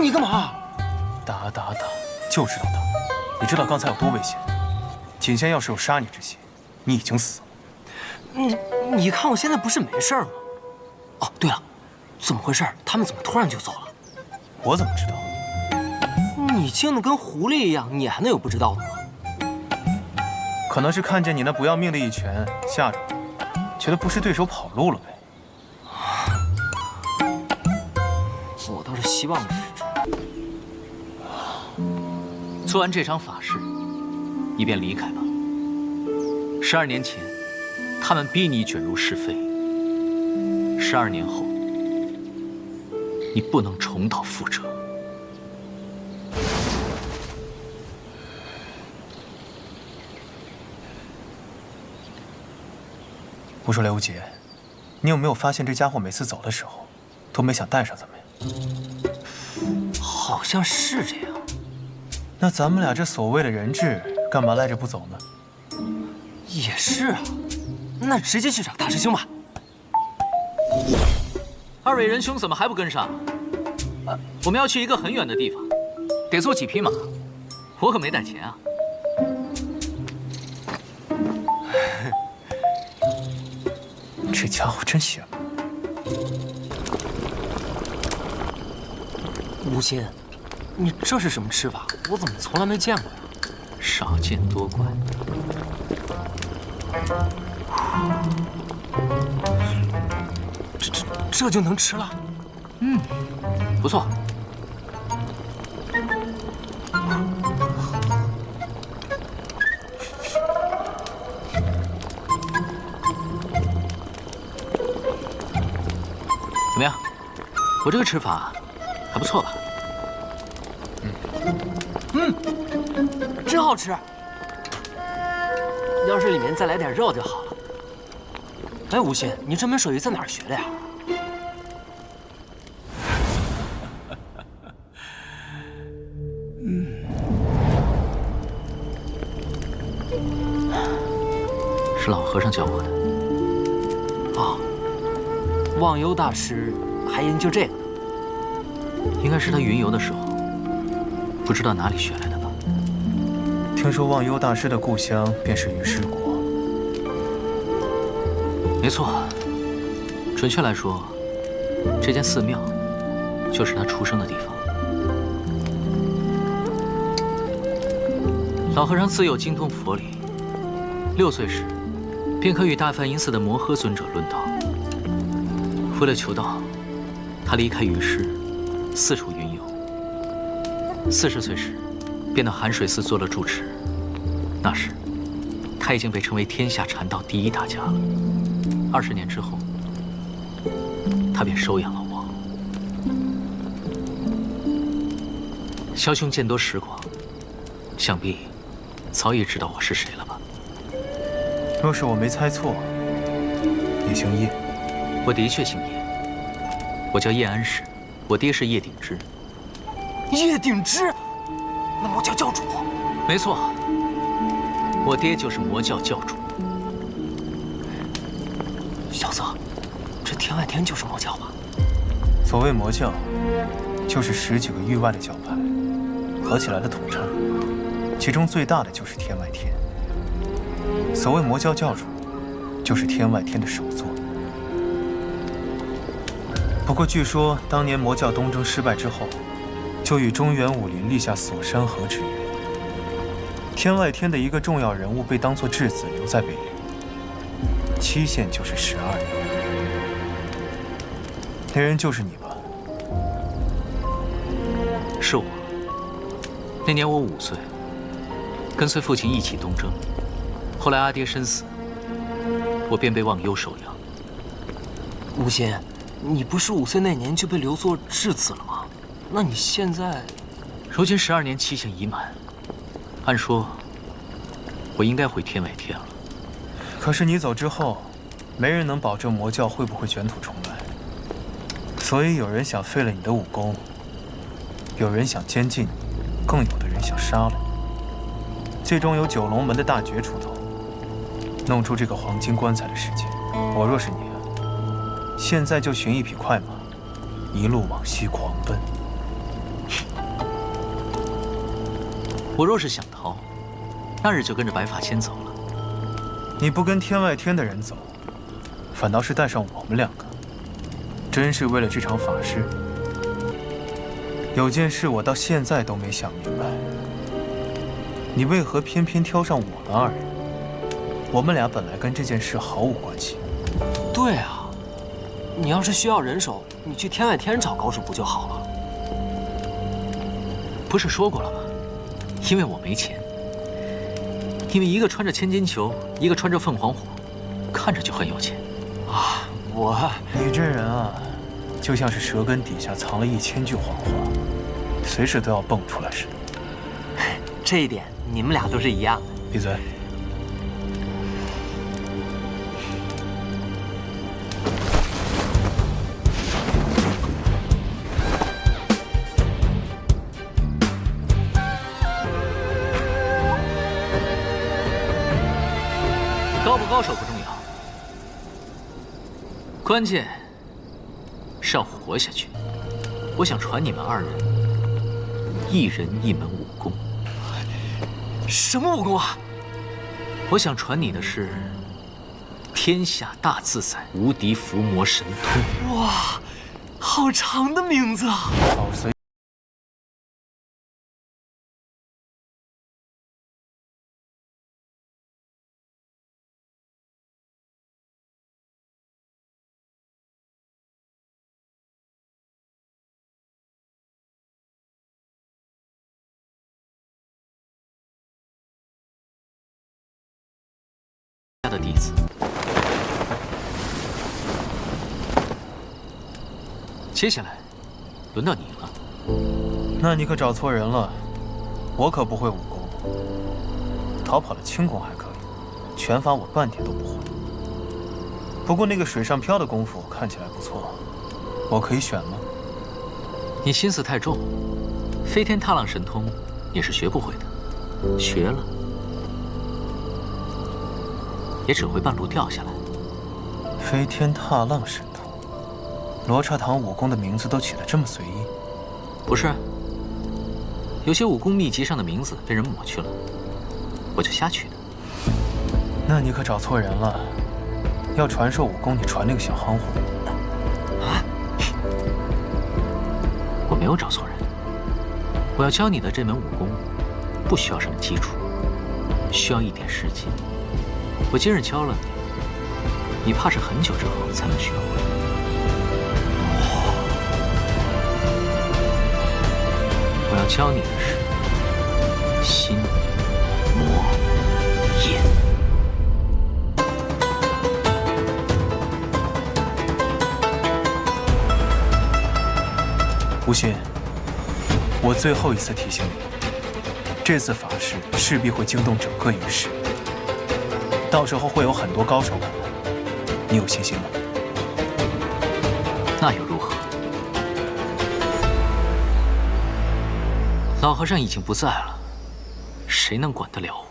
你干嘛？打，就知道打。你知道刚才有多危险？锦仙要是有杀你之心，你已经死了。你看我现在不是没事吗？哦，对了，怎么回事？他们怎么突然就走了？我怎么知道？你静的跟狐狸一样，你还能有不知道的吗？可能是看见你那不要命的一拳吓着我，觉得不是对手跑路了呗。我倒是希望是这样。做完这场法事，你便离开吧。12年前，他们逼你卷入是非。12年后，你不能重蹈覆辙。我说刘杰，你有没有发现这家伙每次走的时候，都没想带上咱们呀？好像是这样。那咱们俩这所谓的人质，干嘛赖着不走呢？也是啊，那直接去找大师兄吧。2位仁兄怎么还不跟上？我们要去一个很远的地方，得坐几匹马，我可没带钱啊。这家伙真邪门。吴昕，你这是什么吃法？我怎么从来没见过呀？少见多怪。这就能吃了？嗯，不错。怎么样？我这个吃法还不错吧？真好吃。要是里面再来点肉就好了。哎，吴昕，你这门手艺在哪儿学的呀？是老和尚教我的。哦，忘忧大师还研究这个呢？应该是他云游的时候，不知道哪里学来的吧。听说忘忧大师的故乡便是鱼师国。没错，准确来说，这间寺庙就是他出生的地方。老和尚自幼精通佛理，6岁时便可与大梵音寺的摩诃尊者论道。为了求道，他离开于师，四处云游。40岁时，便到寒水寺做了住持。那时，他已经被称为天下禅道第一大家了。20年之后，他便收养了我。萧兄见多识广，想必早已知道我是谁了吧？若是我没猜错，你姓叶。我的确姓叶，我叫叶安世，我爹是叶鼎之。叶鼎之，那魔教教主？没错，我爹就是魔教教主。小子，这天外天就是魔教吧？所谓魔教，就是10几个域外的教派合起来的统称，其中最大的就是天外天。所谓魔教教主，就是天外天的首座。不过据说当年魔教东征失败之后，就与中原武林立下锁山河之约。天外天的一个重要人物被当作质子留在北陵，期限就是12年。那人就是你吧？是我。那年我5岁，跟随父亲一起东征。后来阿爹身死，我便被忘忧收养。吴心，你不是5岁那年就被留作质子了吗？那你现在，如今12年期限已满，按说，我应该回天外天了。可是你走之后，没人能保证魔教会不会卷土重来。所以有人想废了你的武功，有人想监禁你，更有的人想杀了你。最终有九龙门的大绝出头，弄出这个黄金棺材的事件。我若是你啊，现在就寻一匹快马，一路往西狂奔。我若是想逃，那日就跟着白发仙走了。你不跟天外天的人走，反倒是带上我们2个，真是为了这场法事。有件事我到现在都没想明白，你为何偏偏挑上我们2人？我们俩本来跟这件事毫无关系。对啊，你要是需要人手，你去天外天找高手不就好了？不是说过了吗？因为我没钱。因为一个穿着千金裘，一个穿着凤凰火，看着就很有钱。啊，你这人啊，就像是舌根底下藏了1000句谎话，随时都要蹦出来似的。这一点你们俩都是一样。闭嘴。高不高手不重要，关键是要活下去。我想传你们2人1人1门武功。什么武功啊？我想传你的是天下大自在无敌伏魔神通。哇，好长的名字啊！好随。的弟子，接下来轮到你了。那你可找错人了，我可不会武功，逃跑的轻功还可以，拳法我半点都不会。不过那个水上漂的功夫看起来不错，我可以选吗？你心思太重，飞天踏浪神通你是学不会的，学了也只会半路掉下来。飞天踏浪神通，罗刹堂武功的名字都取得这么随意？不是，有些武功秘籍上的名字被人抹去了，我就瞎取的。那你可找错人了，要传授武功，你传那个小夯货。啊！我没有找错人，我要教你的这门武功，不需要什么基础，需要一点时间。我今日教了你，你怕是很久之后才能学会。我要教你的是心魔眼。吴昕，我最后一次提醒你，这次法事势必会惊动整个云市，到时候会有很多高手赶来，你有信心吗？那又如何？老和尚已经不在了，谁能管得了我？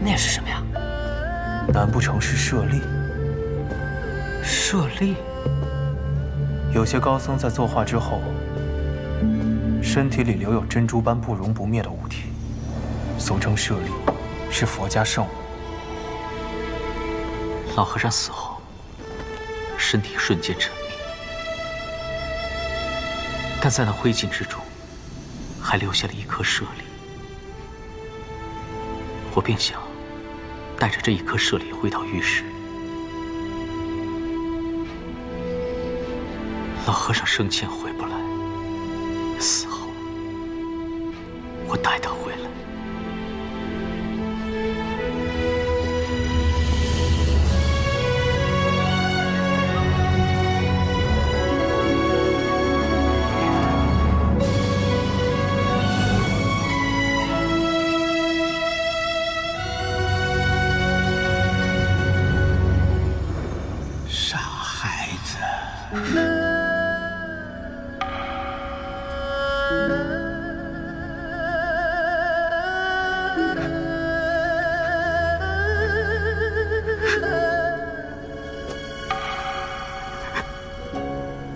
那是什么呀？难不成是舍利？舍利？有些高僧在作画之后，身体里留有珍珠般不溶不灭的物体，俗称舍利，是佛家圣物。老和尚死后，身体瞬间沉迷，但在那灰烬之中，还留下了一颗舍利。我便想带着这一颗舍利回到玉石。老和尚生前回不来，死后我带他回来。傻孩子。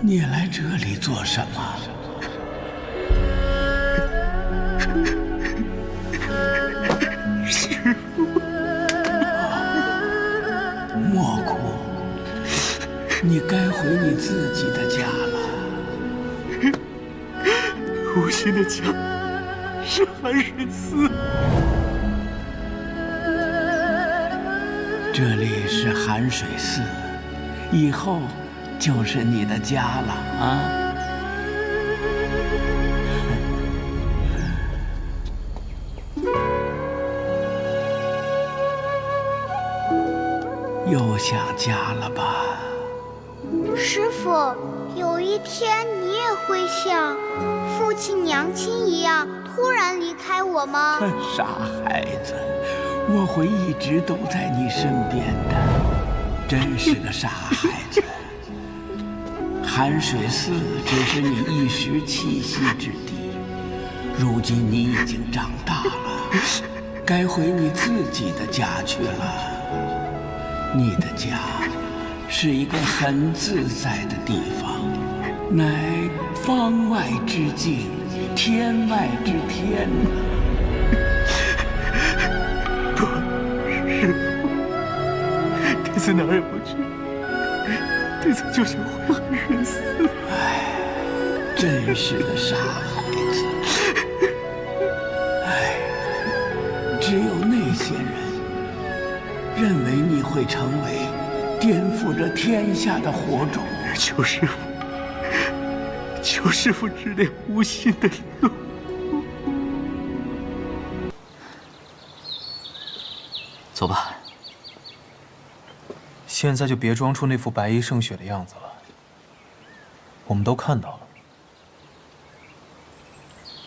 你来这里做什么？师父，莫哭，你该回你自己的家了。无心的家是寒水寺，这里是寒水寺，以后就是你的家了啊！又想家了吧？师父，有一天你也会像父亲娘亲一样突然离开我吗？傻孩子，我会一直都在你身边的。真是个傻孩子。寒水寺只是你一时栖息之地，如今你已经长大了，该回你自己的家去了。你的家是一个很自在的地方，乃方外之境，天外之天呐。不，师父，弟子哪儿也不去，弟子就想回寒水寺。唉，真是个傻孩子。唉，只有那些人认为你会成为颠覆着天下的火种。求师父，求师父指点无心的路。走吧。现在就别装出那副白衣胜雪的样子了。我们都看到了。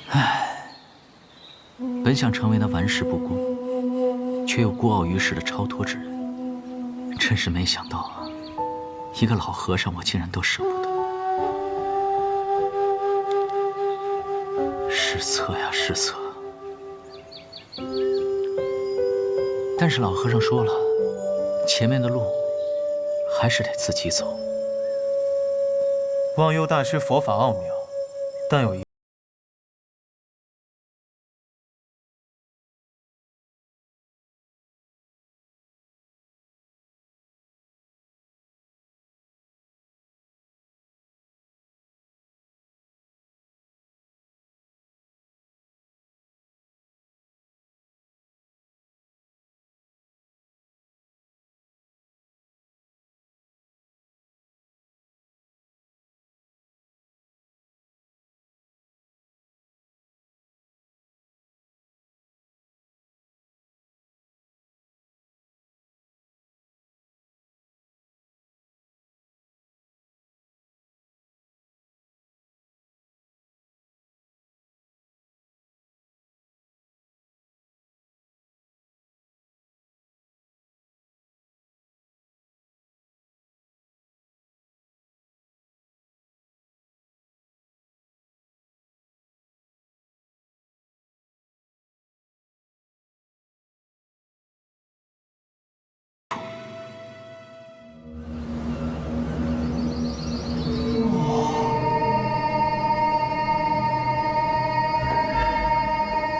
唉，本想成为那玩世不恭，却又孤傲于世的超脱之人，真是没想到啊！一个老和尚，我竟然都舍不得。失策呀，失策！但是老和尚说了，前面的路还是得自己走。忘忧大师佛法奥妙，但有一。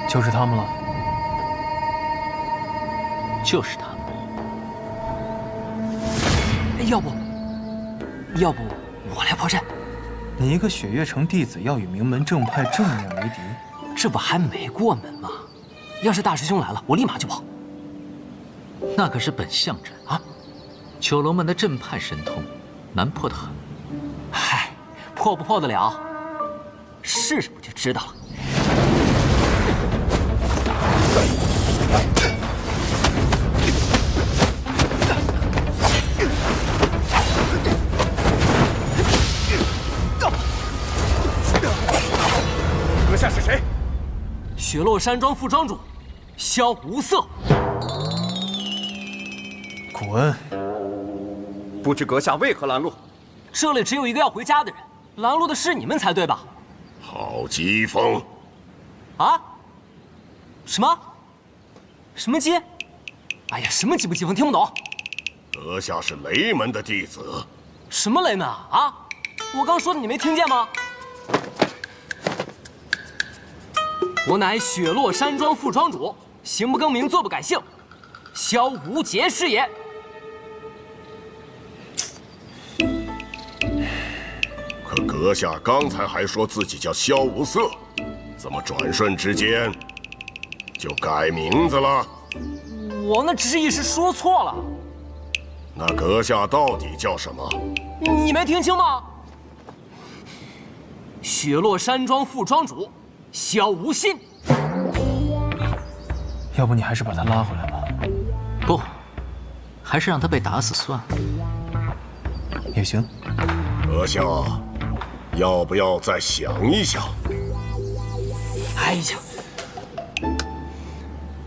就是他们了，就是他们。要不我来破阵？你一个雪月城弟子要与名门正派正面为敌，这不还没过门吗？要是大师兄来了，我立马就跑。那可是本相阵啊！九龙门的正派神通，难破得很。嗨，破不破得了，试试不就知道了。阁下是谁？雪落山庄副庄主，萧无色。滚！不知阁下为何拦路？这里只有一个要回家的人，拦路的是你们才对吧？好机锋！啊？什么？什么机？哎呀，什么机不机锋，听不懂。阁下是雷门的弟子。什么雷门啊？啊？我刚说的你没听见吗？我乃雪落山庄副庄主，行不更名，坐不改姓，萧无节是也。可阁下刚才还说自己叫萧无色，怎么转瞬之间就改名字了？我那只是一时说错了。那阁下到底叫什么？你没听清吗？雪落山庄副庄主萧无心。要不你还是把他拉回来吧。不，还是让他被打死算了。也行。阁下，要不要再想一想？哎呀！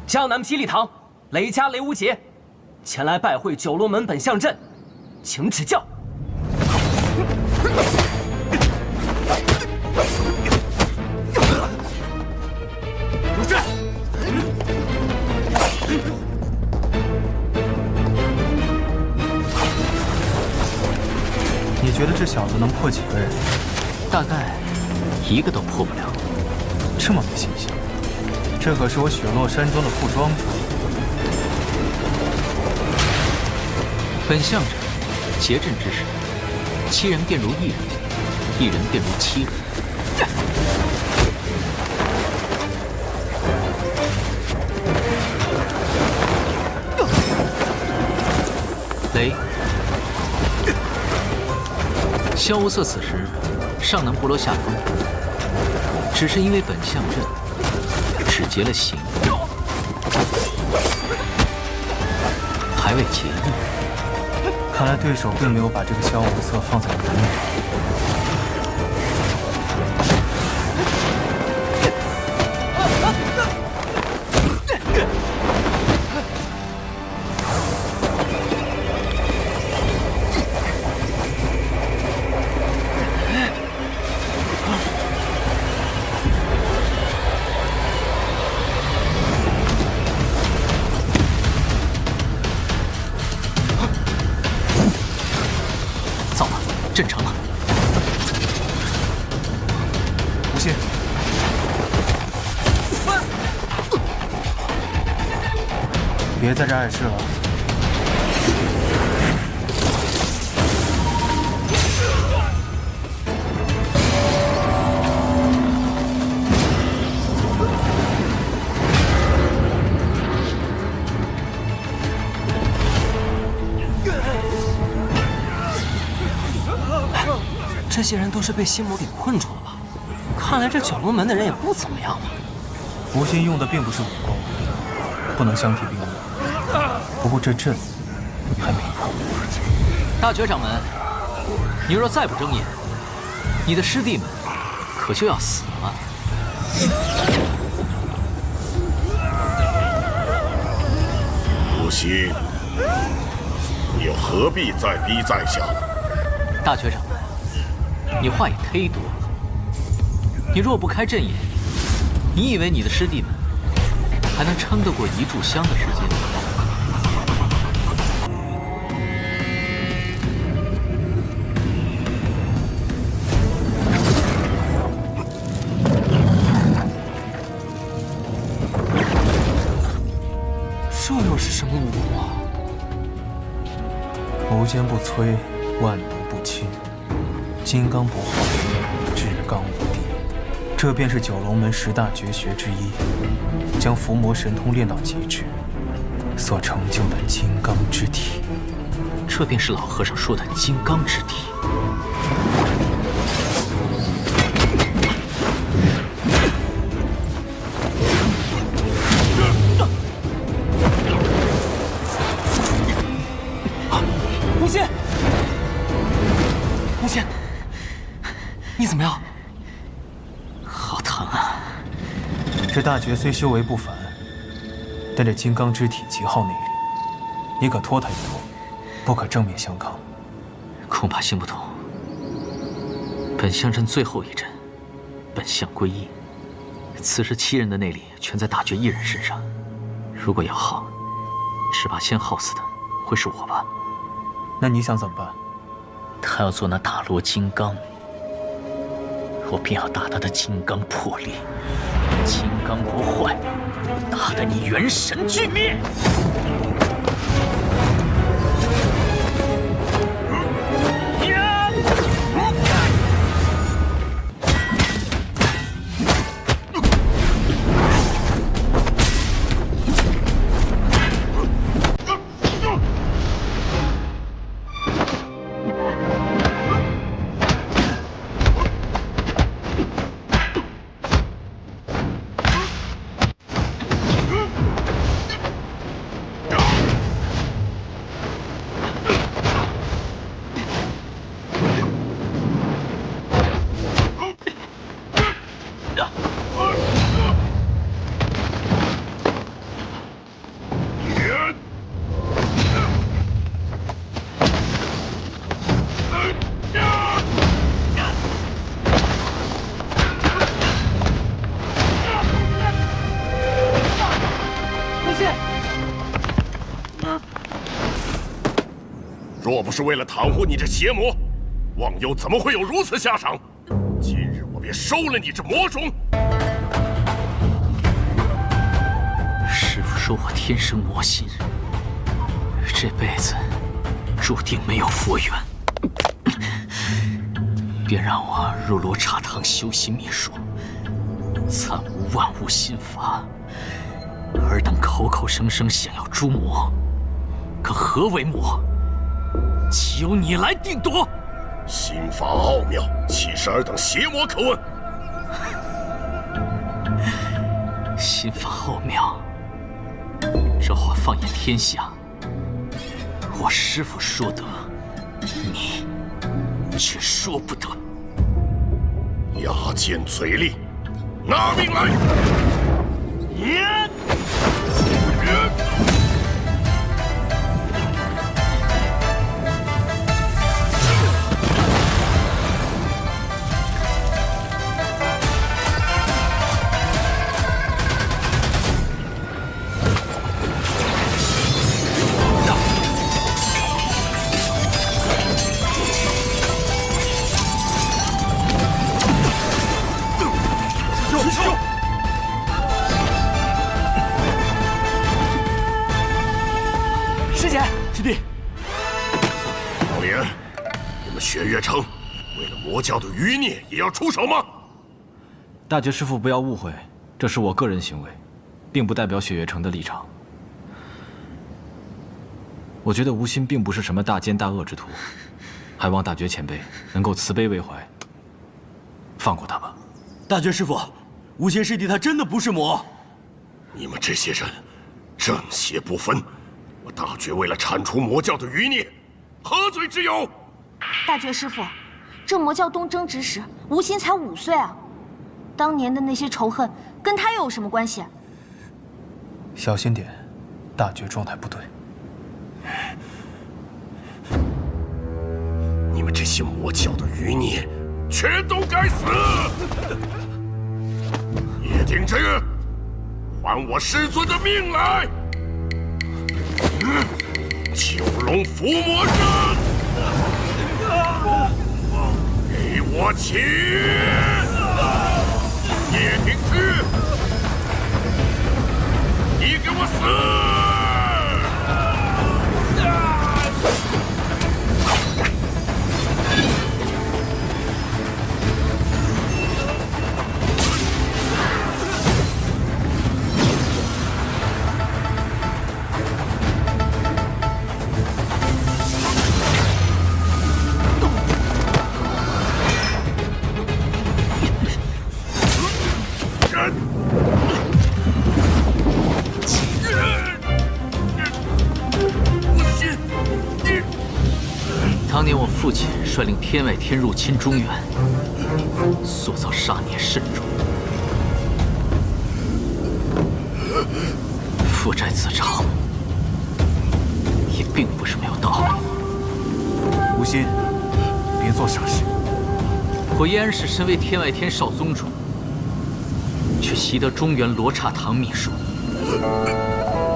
江南霹雳堂雷家雷无节前来拜会九龙门本相阵，请指教。入阵！你觉得这小子能破几个人？大概一个都破不了。这么没信心？这可是我雪落山庄的副庄主。本相阵结阵之时，7人便如1人，1人便如7人。雷，萧无色此时尚能不落下风，只是因为本相阵只结了形，还未结义。看来对手并没有把这个萧无色放在眼里。阵成了，无心，别在这碍事了。这些人都是被心魔给困住了吧？看来这九龙门的人也不怎么样嘛。无心用的并不是武功，不能相提并论。不过这阵还没破。大觉掌门，你若再不睁眼，你的师弟们可就要死了。无心，你又何必再逼在下？大觉掌门。你话也忒多了。你若不开阵眼，你以为你的师弟们还能撑得过一炷香的时间？这又是什么武功啊？无坚不摧，万毒不侵。金刚不坏，至刚无敌，这便是九龙门10大绝学之一，将伏魔神通练到极致所成就的金刚之体。这便是老和尚说的金刚之体。无心，无心。你怎么样？好疼啊！这大绝虽修为不凡，但这金刚之体极耗内力，你可拖他一拖，不可正面相抗。恐怕行不通。本相阵最后一阵，本相归一。此时7人的内力全在大绝1人身上，如果要耗，只怕先耗死的会是我吧？那你想怎么办？他要做那大罗金刚。我便要打他的金刚破裂，金刚不坏，打得你元神俱灭。若不是为了袒护你这邪魔，忘忧怎么会有如此下场？今日我便收了你这魔种。师父说我天生魔心，这辈子注定没有佛缘，便让我入罗刹堂修习秘术，参悟万物心法。尔等口口声声想要诛魔，可何为魔？岂由你来定夺？心法奥妙，岂是尔等邪魔可问？心法奥妙，这话放眼天下，我师父说得你却说不得。牙尖嘴利，拿命来！师姐，师弟，老莲，你们雪月城为了魔教的余孽也要出手吗？大觉师父不要误会，这是我个人行为，并不代表雪月城的立场。我觉得吴昕并不是什么大奸大恶之徒，还望大觉前辈能够慈悲为怀，放过他吧。大觉师父，吴昕师弟他真的不是魔。你们这些人正邪不分，我大觉为了铲除魔教的余孽，何罪之有？大觉师父，这魔教东征之时，吴昕才5岁啊，当年的那些仇恨跟他又有什么关系？小心点，大觉状态不对。你们这些魔教的余孽，全都该死！叶挺之，还我师尊的命来！九龙伏魔阵，给我起！叶挺之，你给我死！当年我父亲率领天外天入侵中原，塑造杀孽深重，父债子偿，也并不是没有道理。吴昕，别做傻事。我燕氏身为天外天少宗主，却习得中原罗刹堂秘术，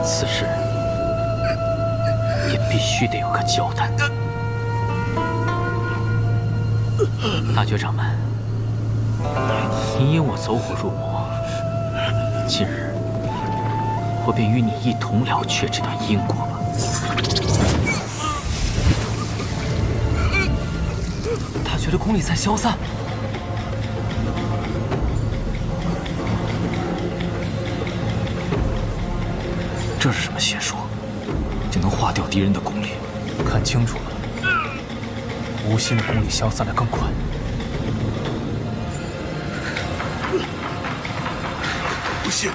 此事也必须得有个交代。大觉掌门，你引我走火入魔，今日我便与你一同了却这段因果吧。大觉的功力在消散。这是什么邪术？竟能化掉敌人的功力？看清楚了。吴昕的功力消散得更快。吴昕，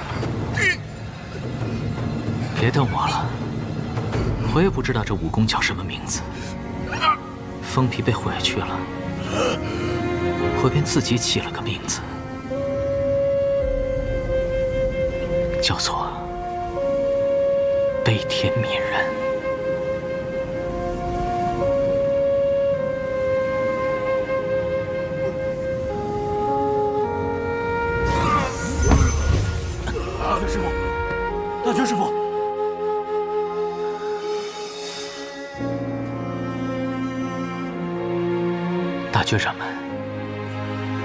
别瞪我了，我也不知道这武功叫什么名字。封皮被毁去了，我便自己起了个名字，叫做悲天悯人。大觉师傅，大觉师傅，大觉掌门，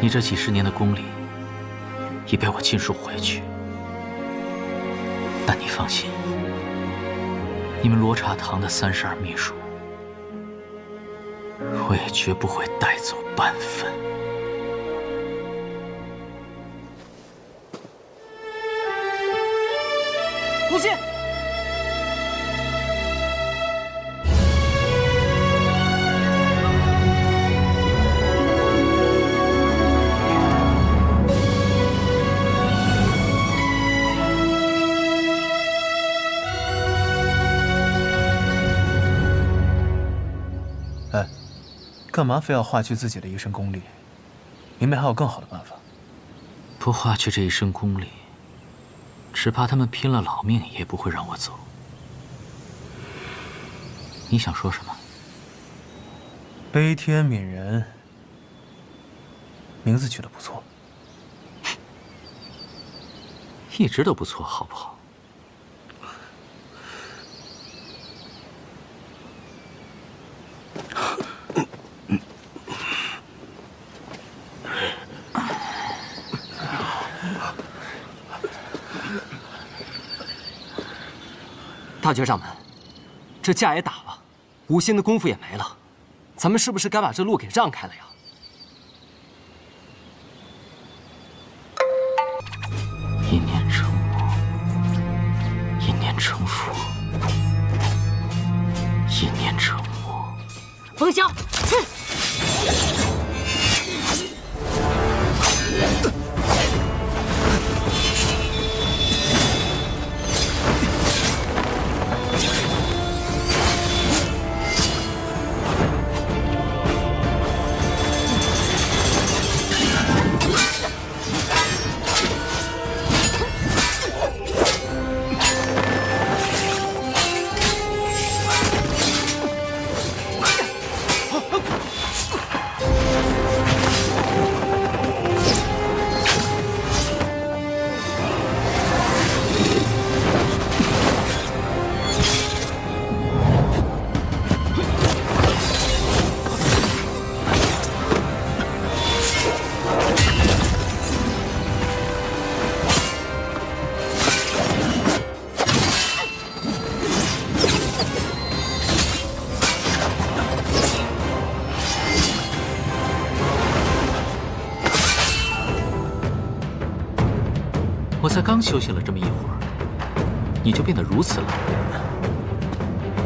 你这几10年的功力已被我尽数回去，但你放心，你们罗刹堂的32秘术，我也绝不会带走半分。吴昕，哎。干嘛非要化去自己的一身功力？明明还有更好的办法。不化去这一身功力，只怕他们拼了老命也不会让我走。你想说什么？悲天悯人，名字取得不错。一直都不错，好不好？大爵掌门，这架也打了，吴昕的功夫也没了，咱们是不是该把这路给让开了呀？一念成魔，一念成佛，一念成魔。风萧，去！我才刚休息了这么一会儿，你就变得如此冷淡，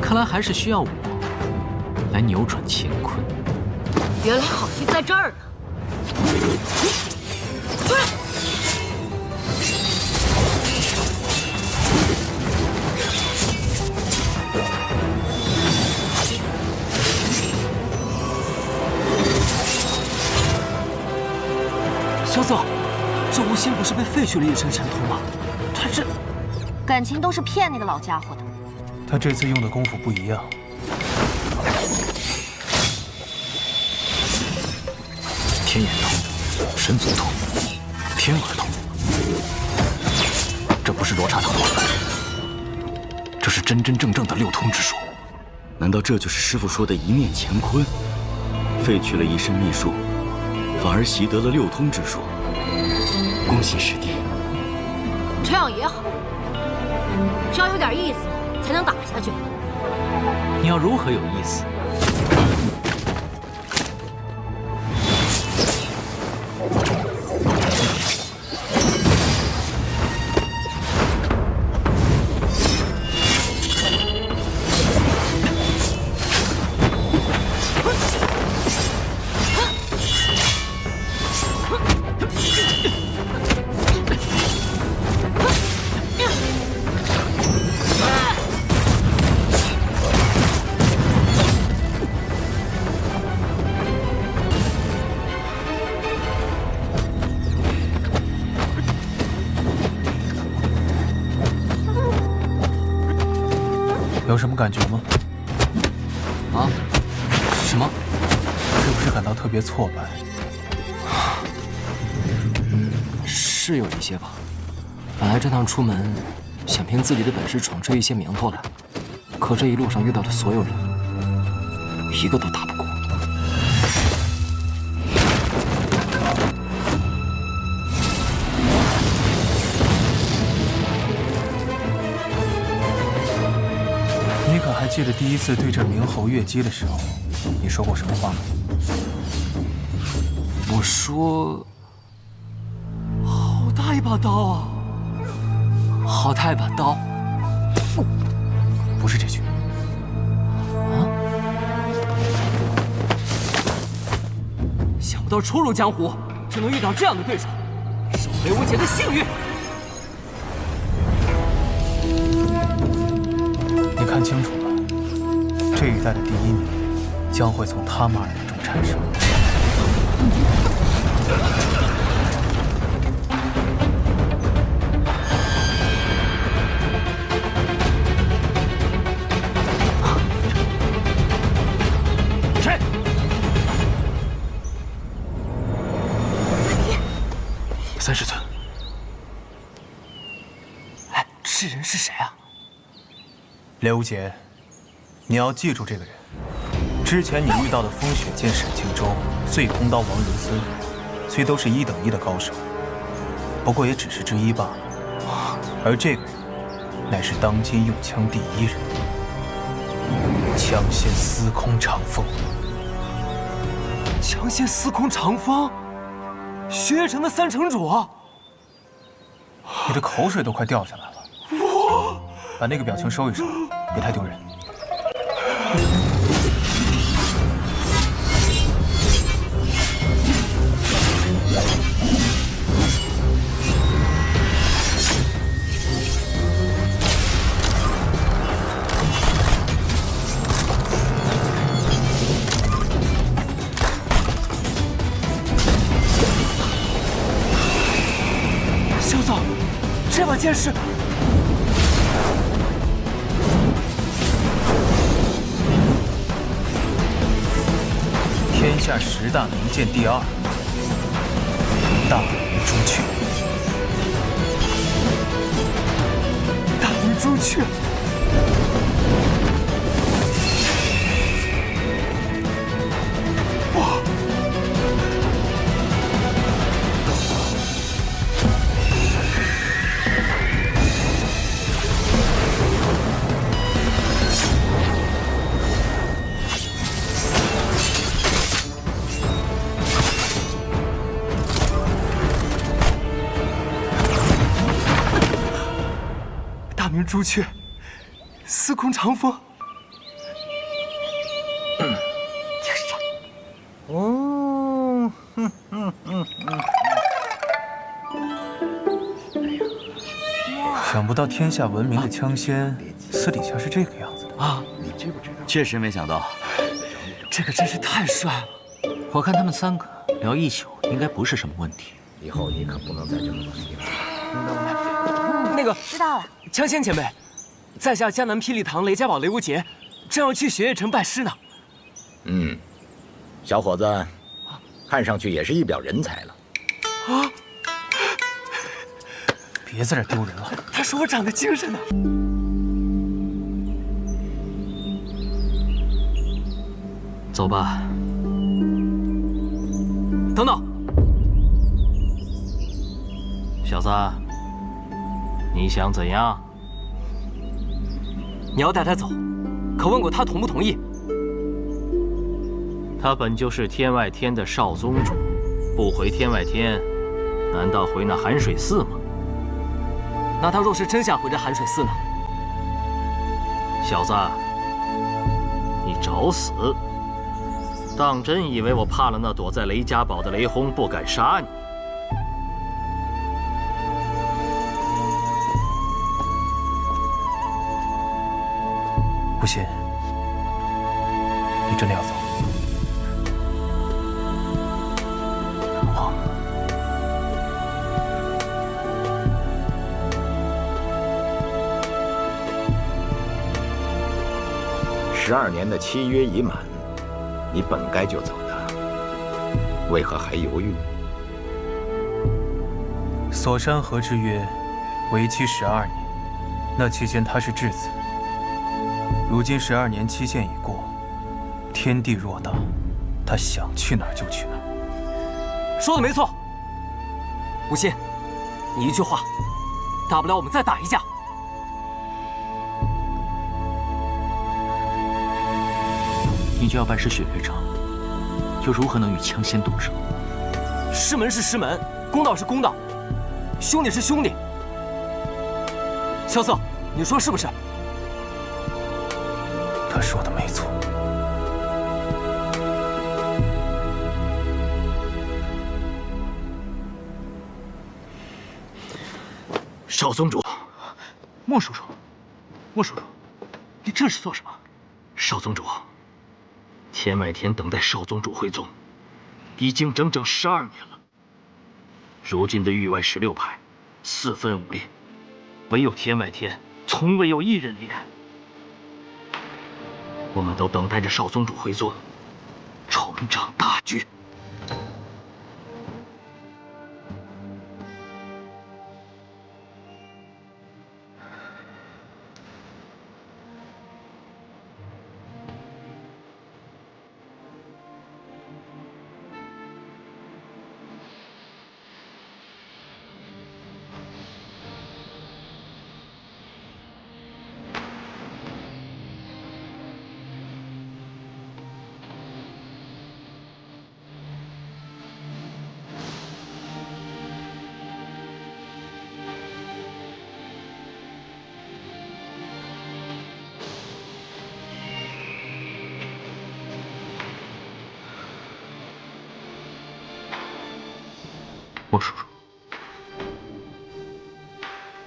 看来还是需要我来扭转乾坤。原来好戏在这儿呢！追！小左，这吴昕不是被废去了一身神通吗？他这感情都是骗那个老家伙的。他这次用的功夫不一样。天眼通、神足通、天耳通，这不是罗刹堂乱来，这是真真正正的六通之术。难道这就是师父说的一念乾坤？废去了一身秘术，反而习得了六通之术。恭喜师弟。这样也好，只要有点意思才能打下去。你要如何有意思？有什么感觉吗？啊？什么？是不是感到特别挫败？是有一些吧。本来这趟出门，想凭自己的本事闯出一些名头来，可这一路上遇到的所有人，一个都打不过。你可还记得第一次对阵明侯月姬的时候，你说过什么话吗？我说，好大一把刀啊！好大一把刀！不是这句。啊！想不到初入江湖就能遇到这样的对手，少非我姐的幸运。你看清楚了，这一代的第一名将会从他们二人中产产生。谁？30寸。哎，这人是谁啊？刘无节，你要记住这个人。之前你遇到的风雪剑沈庆州、碎空刀王如孙，虽都是1等1的高手，不过也只是之一罢了。而这个人，乃是当今用枪第1人，枪仙司空长风。枪仙司空长风，雪夜城的3城主。你的口水都快掉下来了。把那个表情收一收，别太丢人。萧总，这把剑是……天下10大名剑第2，大明朱雀。大明朱雀。哇！大明朱雀，司空长风。哦，想不到天下闻名的枪仙，私底下是这个样子的啊！你知不知道？确实没想到，这个真是太帅了。我看他们3个聊1宿，应该不是什么问题。以后你可不能再这么玩意了，听到吗？那个知道了。枪仙前辈，在下江南霹雳堂雷家堡雷无节，正要去雪夜城拜师呢。小伙子，看上去也是一表人才了。啊！别在这丢人了。他说我长得精神呢。走吧。等等，小子，你想怎样？你要带他走，可问过他同不同意？他本就是天外天的少宗主，不回天外天，难道回那寒水寺吗？那他若是真想回这寒水寺呢？小子，你找死！当真以为我怕了那躲在雷家堡的雷轰，不敢杀你？不信，你真的要走？好。12年的契约已满，你本该就走的，为何还犹豫？锁山河之约，为期12年，那期间他是质子。如今12年期限已过，天地偌大，他想去哪儿就去哪儿。说的没错。无心，你一句话，大不了我们再打一架。你就要拜师雪月城，又如何能与枪仙动手？师门是师门，公道是公道，兄弟是兄弟。萧瑟，你说是不是？他说的没错。少宗主，莫叔叔，莫叔叔，你这是做什么？少宗主，天外天等待少宗主回宗，已经整整12年了。如今的域外16派4分5裂，唯有天外天从未有一人离开。我们都等待着少宗主回宗，重整大局。莫叔叔，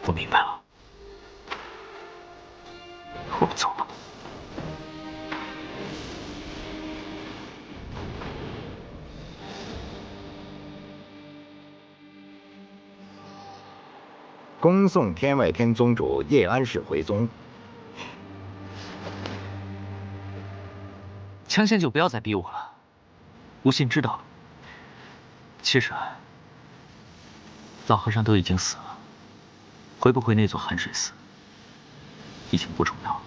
我明白了，我走了。恭送天外天宗主叶安世回宗。枪仙就不要再逼我了，无心知道。其实老和尚都已经死了，回不回那座寒水寺已经不重要了。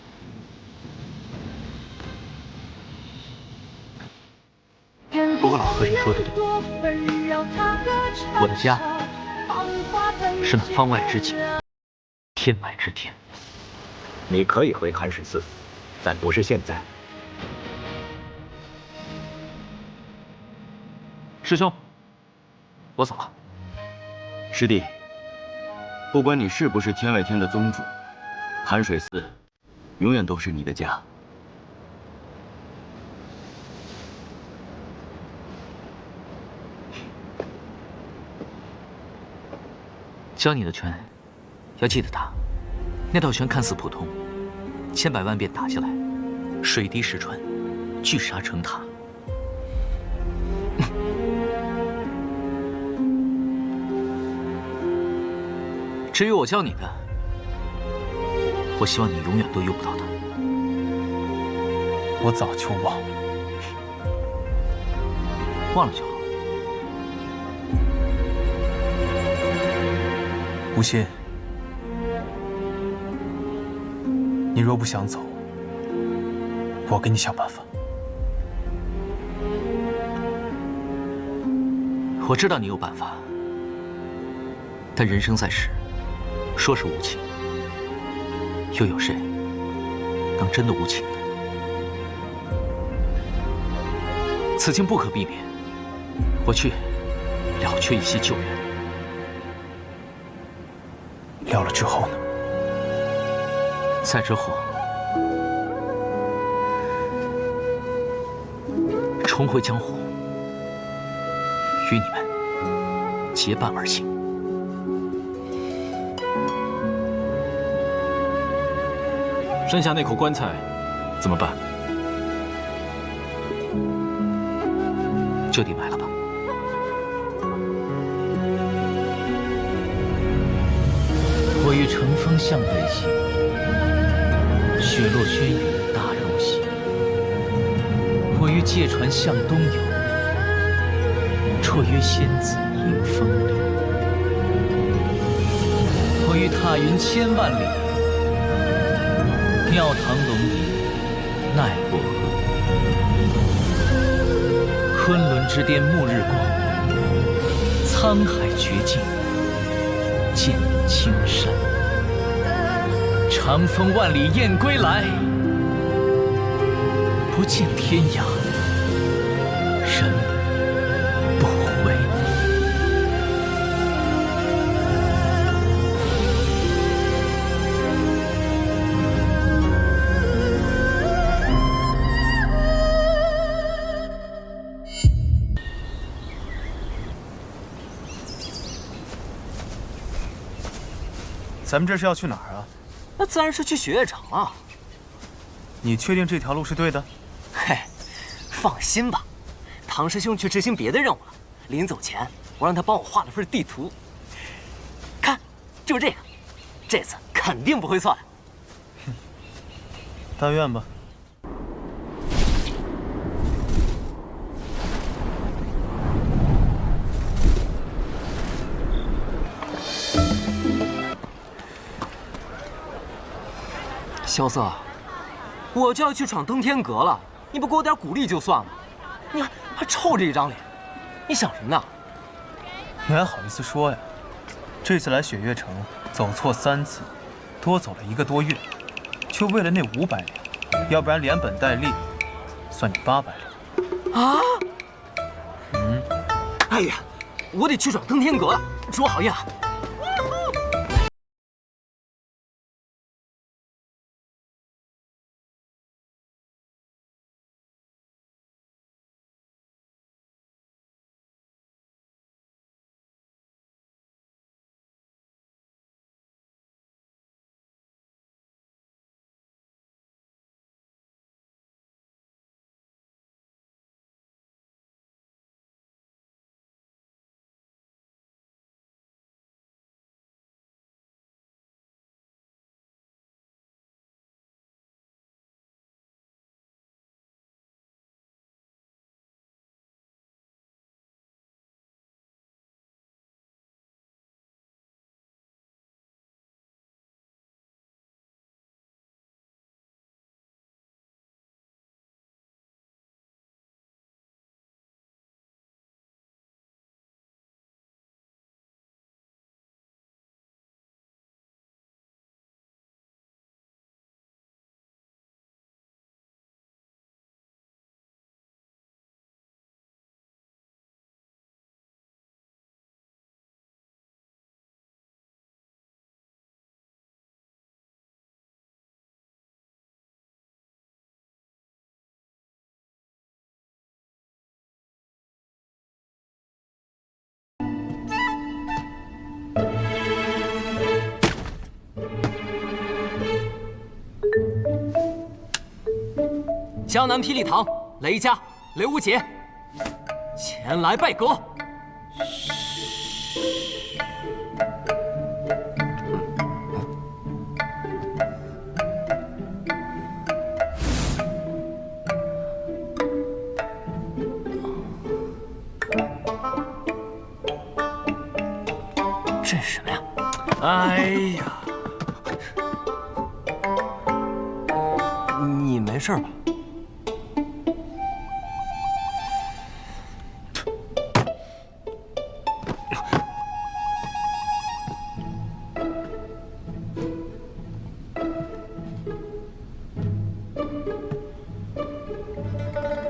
不过老和尚说的对，我的家是那方外之景，天外之天。你可以回寒水寺，但不是现在。师兄，我走了。师弟，不管你是不是天外天的宗主，寒水寺永远都是你的家。教你的拳，要记得打。那道拳看似普通，千百万遍打下来，水滴石穿，聚沙成塔。至于我教你的，我希望你永远都用不到它。我早就忘了，忘了就好。无心，你若不想走，我给你想办法。我知道你有办法，但人生在世，说是无情，又有谁能真的无情呢？此情不可避免，我去了却一些旧缘。了了之后呢？再之后，重回江湖，与你们结伴而行。山下那口棺材怎么办？就地埋了吧。我欲乘风向北行，雪落轩辕大肉席。我欲借船向东游，绰约仙子迎风流。我欲踏云千万里，庙堂龙吟奈我何？昆仑之巅暮日光，沧海绝境见青山。长风万里雁归来，不见天涯人不回。咱们这是要去哪儿啊？那自然是去雪月场了。你确定这条路是对的？嘿，放心吧，唐师兄去执行别的任务了。临走前，我让他帮我画了份地图。看，就这个，这次肯定不会错的。但愿吧。萧瑟，我就要去闯登天阁了，你不给我点鼓励就算了，你还臭着一张脸，你想什么呢？你还好意思说呀？这次来雪月城走错3次，多走了1个多月，就为了那500两，要不然连本带利，算你800两。啊？哎呀，我得去闯登天阁了，祝我好运啊！江南霹雳堂，雷家、雷无节前来拜阁。这是什么呀？哎呀，你没事吧？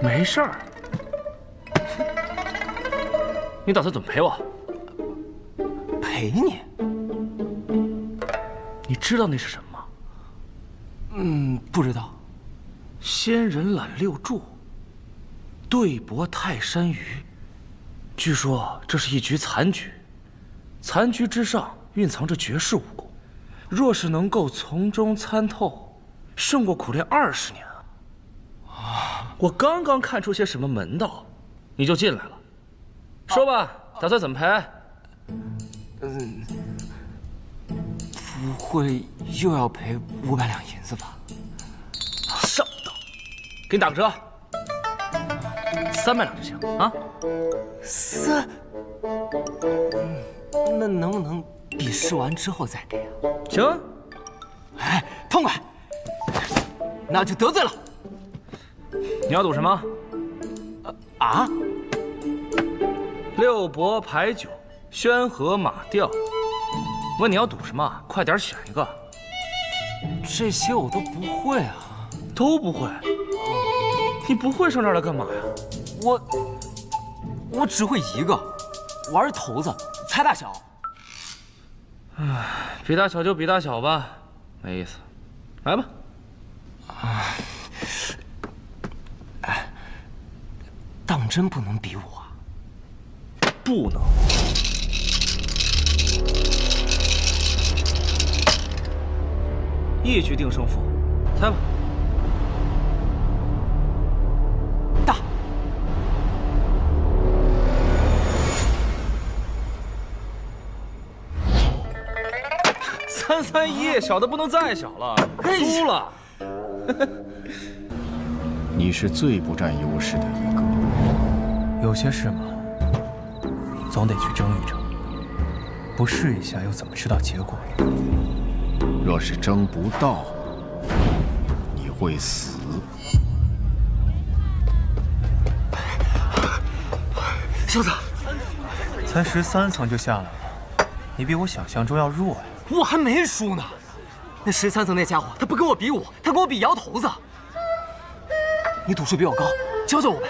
没事儿，你打算怎么陪我？陪你？你知道那是什么吗？不知道。仙人揽六柱，对搏泰山鱼。据说这是一局残局，残局之上蕴藏着绝世武功，若是能够从中参透，胜过苦练20年啊！我刚刚看出些什么门道，你就进来了。说吧，打算怎么赔？不会又要赔500两银子吧？上当，给你打个折，300两就行啊。那能不能比试完之后再给啊？行。哎，痛快，那就得罪了。你要赌什么？啊？6博牌九，宣和马吊。问你要赌什么？快点选一个。这些我都不会啊。都不会？你不会上这儿来干嘛呀？我只会一个，玩骰子，猜大小。唉，比大小就比大小吧，没意思。来吧。当真不能比我啊？不能。一局定胜负，猜吧。大。3-3-1，小的不能再小了，输了。你是最不占优势的一个。有些事嘛，总得去争一争，不试一下又怎么知道结果？若是争不到，你会死。小子，才13层就下来了，你比我想象中要弱呀。我还没输呢，那13层那家伙他不跟我比武，他跟我比摇头子。你赌术比我高，教教我呗。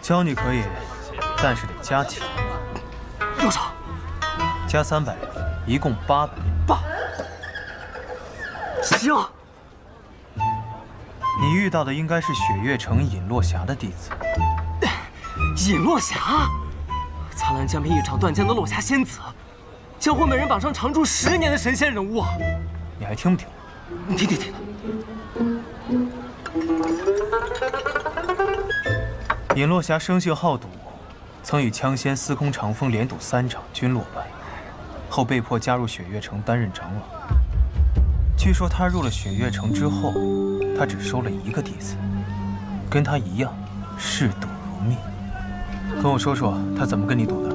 教你可以，但是得加钱。多少？加300，一共800。行。你遇到的应该是雪月城尹落霞的弟子。尹落霞，苍兰江边一场断剑的落霞仙子，将会美人榜上常驻10年的神仙人物啊！你还听不听？听。尹落霞生性好赌，曾与枪仙司空长风连赌3场，均落败，后被迫加入雪月城担任长老。据说他入了雪月城之后，他只收了1个弟子，跟他一样视赌如命。跟我说说他怎么跟你赌的？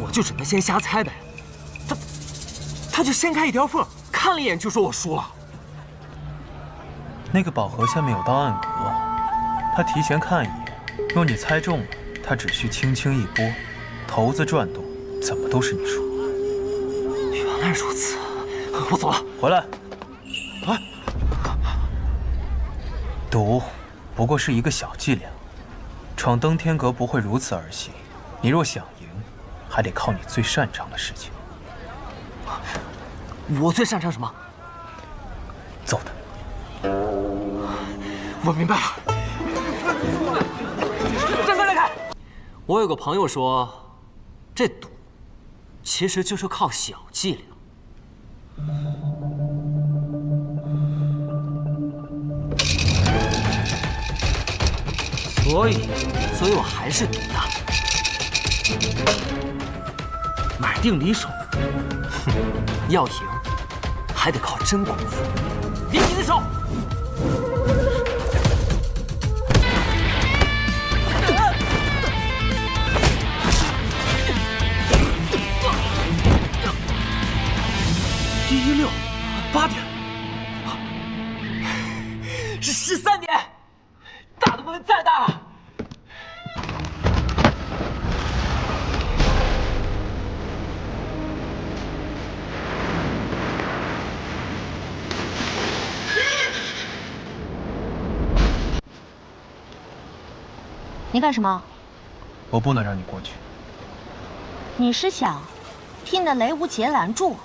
我就只能先瞎猜呗。他就掀开一条缝，看了一眼就说我输了。那个宝盒下面有道暗格，他提前看一眼，若你猜中了，他只需轻轻一拨，骰子转动，怎么都是你输。原来如此，我走了。回来。赌不过是一个小伎俩，闯登天阁不会如此儿戏。你若想赢，还得靠你最擅长的事情。我最擅长什么？揍他。我明白了。站开，站开！我有个朋友说，这赌其实就是靠小伎俩。所以我还是赌他。买定离手。要赢，还得靠真功夫。离你的手！116，8点，是13点，大的不能再大了。你干什么？我不能让你过去。你是想替那雷无劫拦住？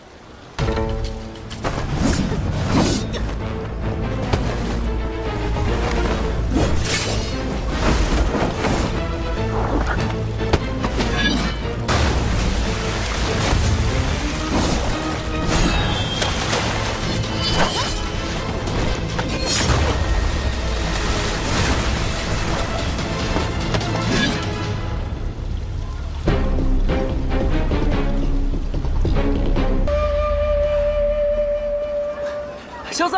小子，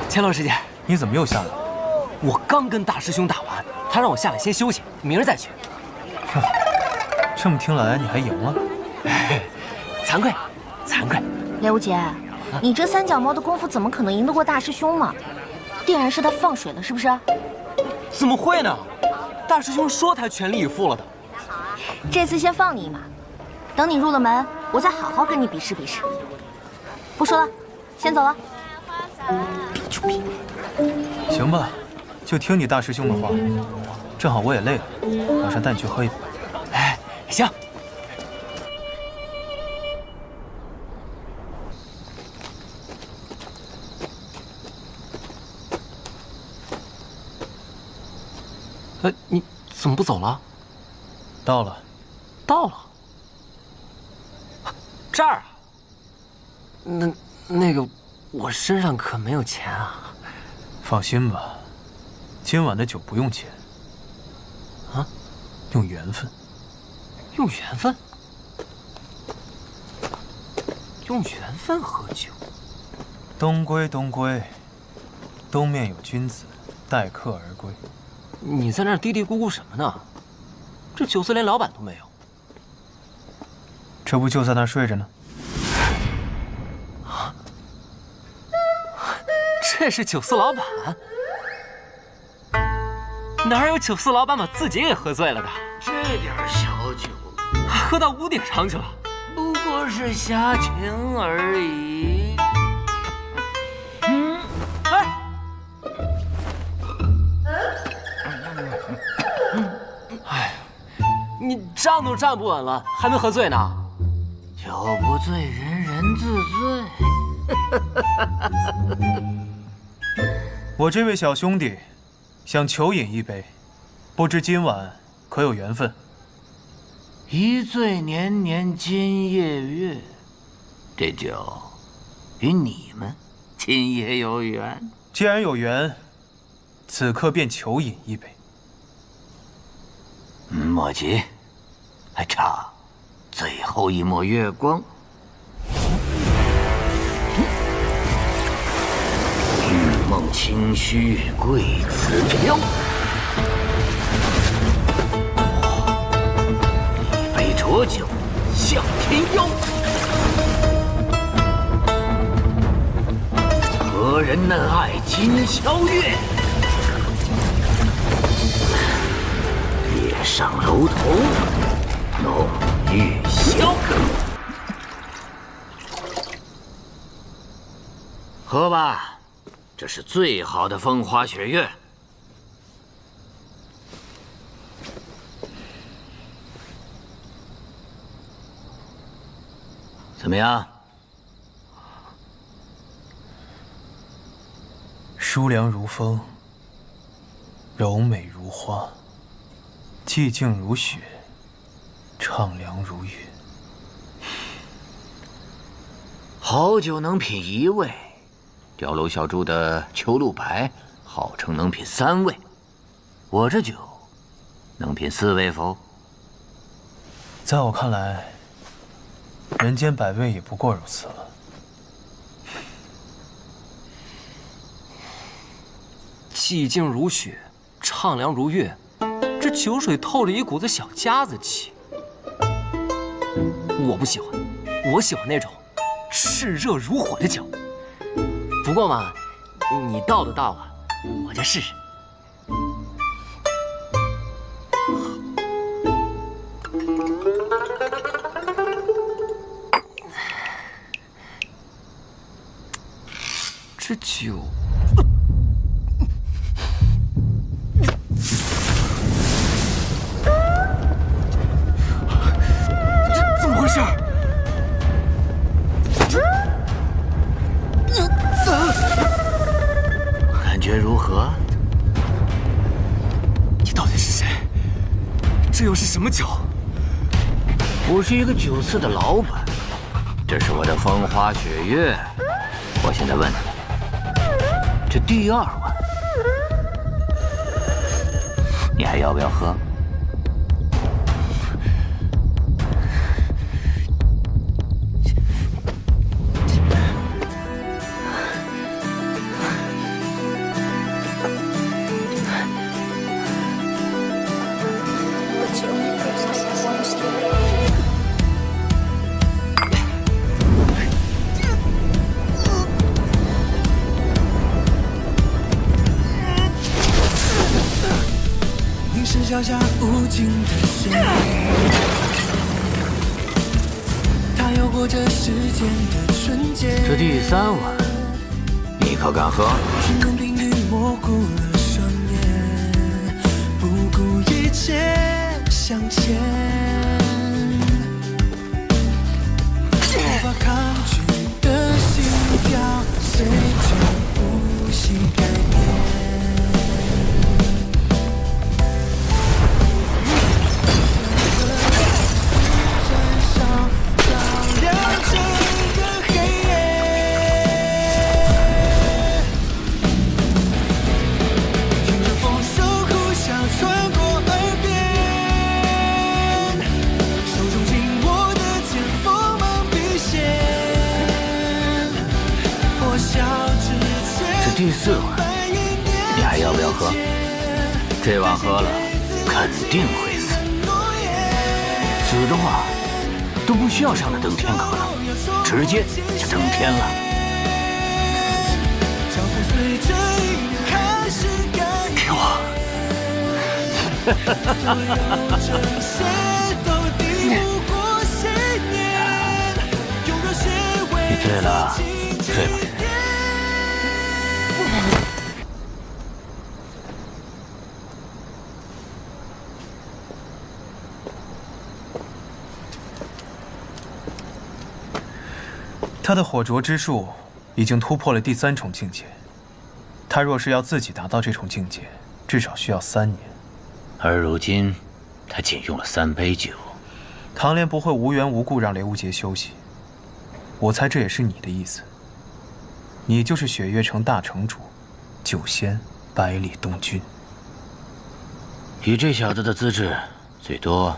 钱老师姐，你怎么又下来了？我刚跟大师兄打完，他让我下来先休息，明儿再去。这么听来，你还赢了？惭愧，惭愧。雷无劫，你这3脚猫的功夫怎么可能赢得过大师兄嘛？定然是他放水了，是不是？怎么会呢？大师兄说他全力以赴了的。这次先放你一马，等你入了门，我再好好跟你比试比试。不说了，先走了。行吧，就听你大师兄的话。正好我也累了，马上带你去喝一杯。哎，行。你怎么不走了？到了。到了。这儿啊？那个，我身上可没有钱啊。放心吧，今晚的酒不用钱。啊？用缘分。用缘分？用缘分喝酒。东归东归，东面有君子，待客而归。你在那儿嘀嘀咕咕什么呢？这酒肆连老板都没有。这不就在那儿睡着呢？啊！这是酒肆老板？哪有酒肆老板把自己给喝醉了的？这点小酒，还喝到屋顶上去了。不过是瞎情而已。哎，你站都站不稳了，还没喝醉呢。酒不醉人人自醉。我这位小兄弟想求饮一杯，不知今晚可有缘分？一醉年年今夜月，这酒与你们今夜有缘。既然有缘，此刻便求饮一杯。莫急，还差最后一抹月光。玉梦清虚贵此飘，一杯浊酒向天邀。何人能爱今宵月？夜上楼头弄玉箫。喝吧，这是最好的风花雪月。怎么样？疏凉如风，柔美如花，寂静如雪，畅凉如月。好酒能品一味，碉楼小筑的秋露白号称能品3味，我这酒能品4味否？在我看来，人间百味也不过如此了。寂静如雪，畅凉如月，这酒水透着一股子小家子气。我不喜欢，我喜欢那种炽热如火的酒。不过嘛，你倒的倒啊，我就试试。这酒。怎么回事？感觉如何？你到底是谁？这又是什么酒？我是一个酒肆的老板，这是我的风花雪月。我现在问你，这第2碗，你还要不要喝？脚下无尽的深渊，它游过这世间的纯洁。这第3碗，你可敢喝？寻梦频率模糊了双眼，不顾一切向前，无法抗拒的心跳，随着呼吸改变。4碗，你还要不要喝？这碗喝了，肯定会死。死的话，都不需要上那登天阁了，直接就登天了。给我！你醉了，睡吧。他的火灼之术已经突破了第3重境界。他若是要自己达到这重境界，至少需要3年。而如今，他仅用了3杯酒。唐莲不会无缘无故让雷无节休息。我猜这也是你的意思。你就是雪月城大城主，酒仙百里东君。以这小子的资质，最多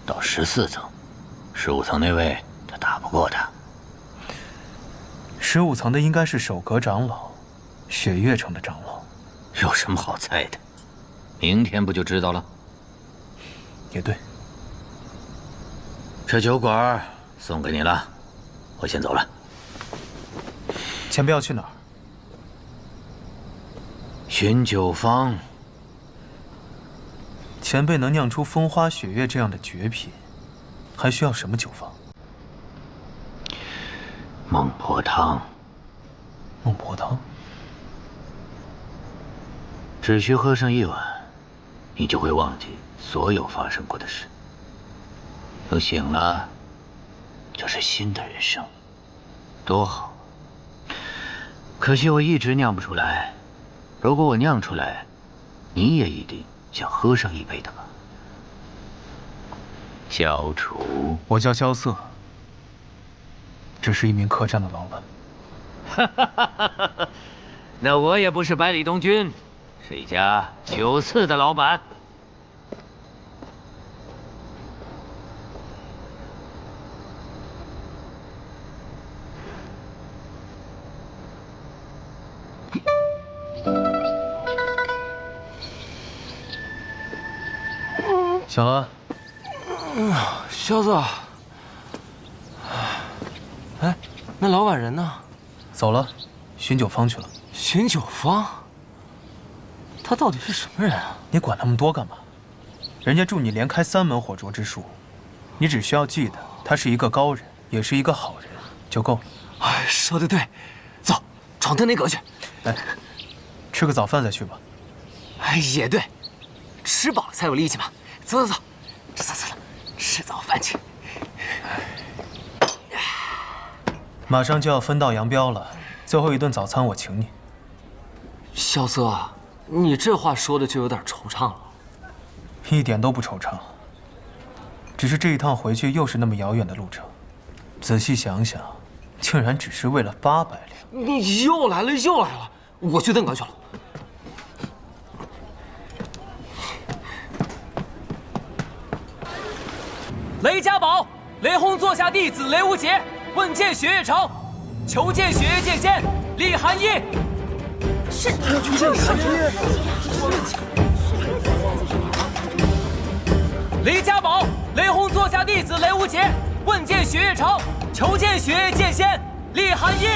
到14层，15层那位他打不过他。15层的应该是守阁长老，雪月城的长老。有什么好猜的？明天不就知道了？也对。这酒馆送给你了，我先走了。前辈要去哪儿？寻酒坊。前辈能酿出风花雪月这样的绝品，还需要什么酒坊？孟婆汤。孟婆汤。只需喝上1碗，你就会忘记所有发生过的事。等醒了，就是新的人生，多好。可惜我一直酿不出来。如果我酿出来，你也一定想喝上一杯的吧？萧楚，我叫萧瑟，只是一名客栈的老板。那我也不是百里东君，是一家酒肆的老板。小安，萧子，哎，那老板人呢？走了，寻酒坊去了。寻酒坊？他到底是什么人啊？你管那么多干嘛？人家助你连开3门火灼之术，你只需要记得他是一个高人，也是一个好人就够了。哎，说得对，走，闯登那阁去。哎，吃个早饭再去吧。哎，也对，吃饱了才有力气嘛。走，走，吃早饭去。马上就要分道扬镳了，最后一顿早餐我请你。萧瑟，你这话说的就有点惆怅了。一点都不惆怅，只是这一趟回去又是那么遥远的路程，仔细想想，竟然只是为了800两。你又来了，我去登阁去了。雷家宝，雷轰座下弟子雷无节，问见雪月城，求见雪月剑仙李寒衣。是，求见李寒衣。雷家宝，雷轰座下弟子雷无节，问见雪月城，求见雪月剑仙李寒衣。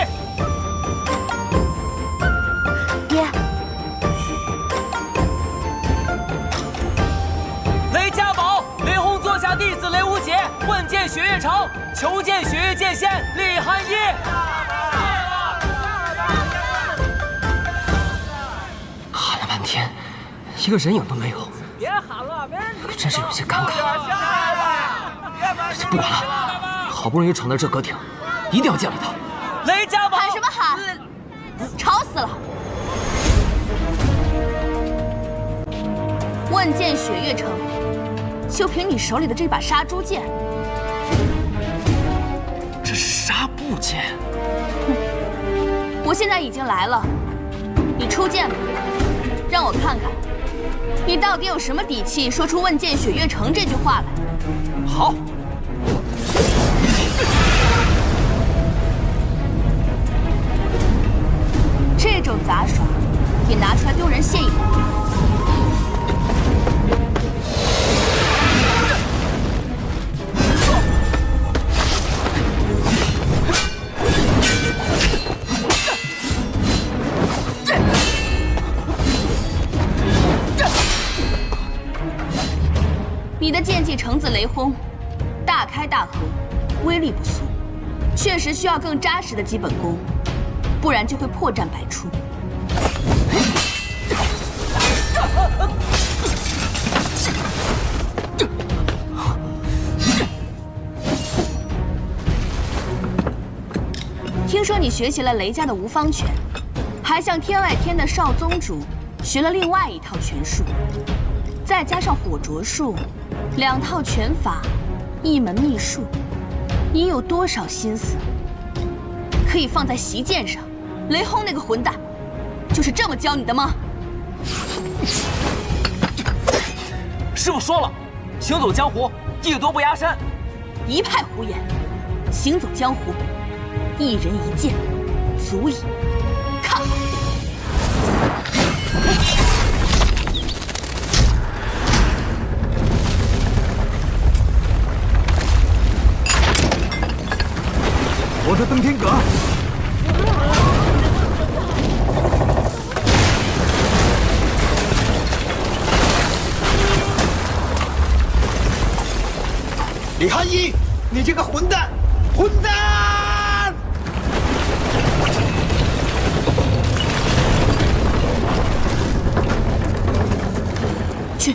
爹。雷家宝，雷轰座下弟子雷无节，问见雪月城，求见雪月剑仙李寒衣。喊了半天，一个人影都没有，别喊了，没人理真是有些尴尬。不管了，好不容易闯到这阁厅，一定要见了他。雷家宝，喊什么喊？吵死了！问见雪月城，就凭你手里的这把杀猪剑。这是纱布剑。哼，我现在已经来了，你出剑吧，让我看看，你到底有什么底气说出“问见雪月城”这句话来。好。这种杂耍，也拿出来丢人现眼。你的剑技橙子雷轰，大开大合，威力不俗，确实需要更扎实的基本功，不然就会破绽百出。听说你学习了雷家的无方拳，还向天外天的少宗主学了另外一套拳术，再加上火灼术，2套拳法，1门秘术，你有多少心思可以放在席剑上？雷轰那个混蛋，就是这么教你的吗？师傅说了，行走江湖，艺多不压身。一派胡言！行走江湖，一人一剑，足矣。看好！我的登天阁。李寒一，你这个混蛋！混蛋！去。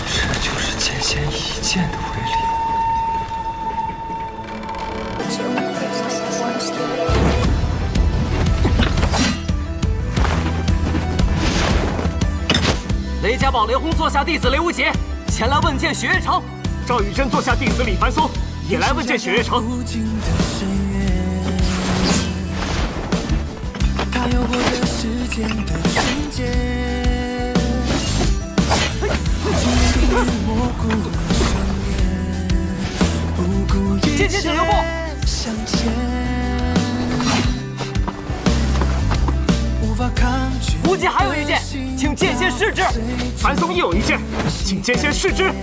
这就是剑仙一剑的威力。雷家堡雷轰座下弟子雷无极前来问剑雪月城。赵宇珍座下弟子李凡松也来问剑雪月城。他有过这世间的情节，模糊了双眼，不顾一切向前，无法抗拒。无极还有一剑，请剑仙试之。樊松亦有一剑，请剑仙试之。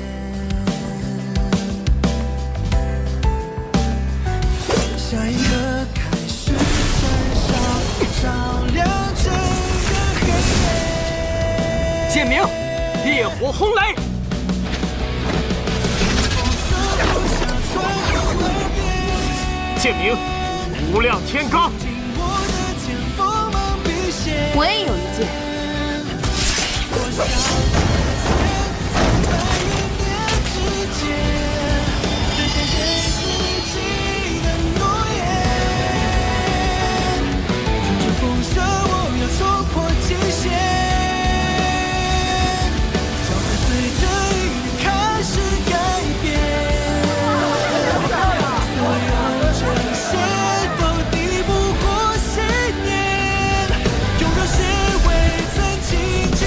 下一刻开始燃烧，照亮整个黑夜。剑名烈火轰雷。剑名无量天罡。我也有一剑。风声，我要冲破极限，脚步随着音乐开始改变，所有这些都抵不过信念，用热血为曾经祭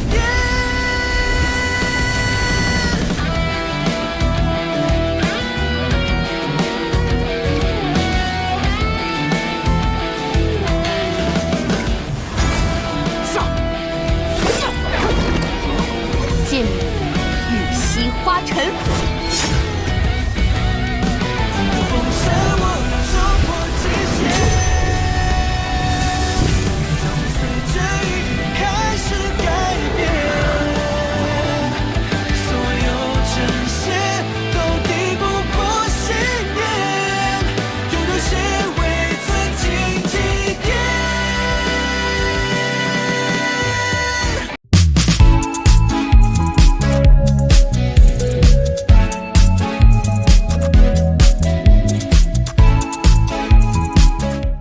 奠。剑名玉溪花尘。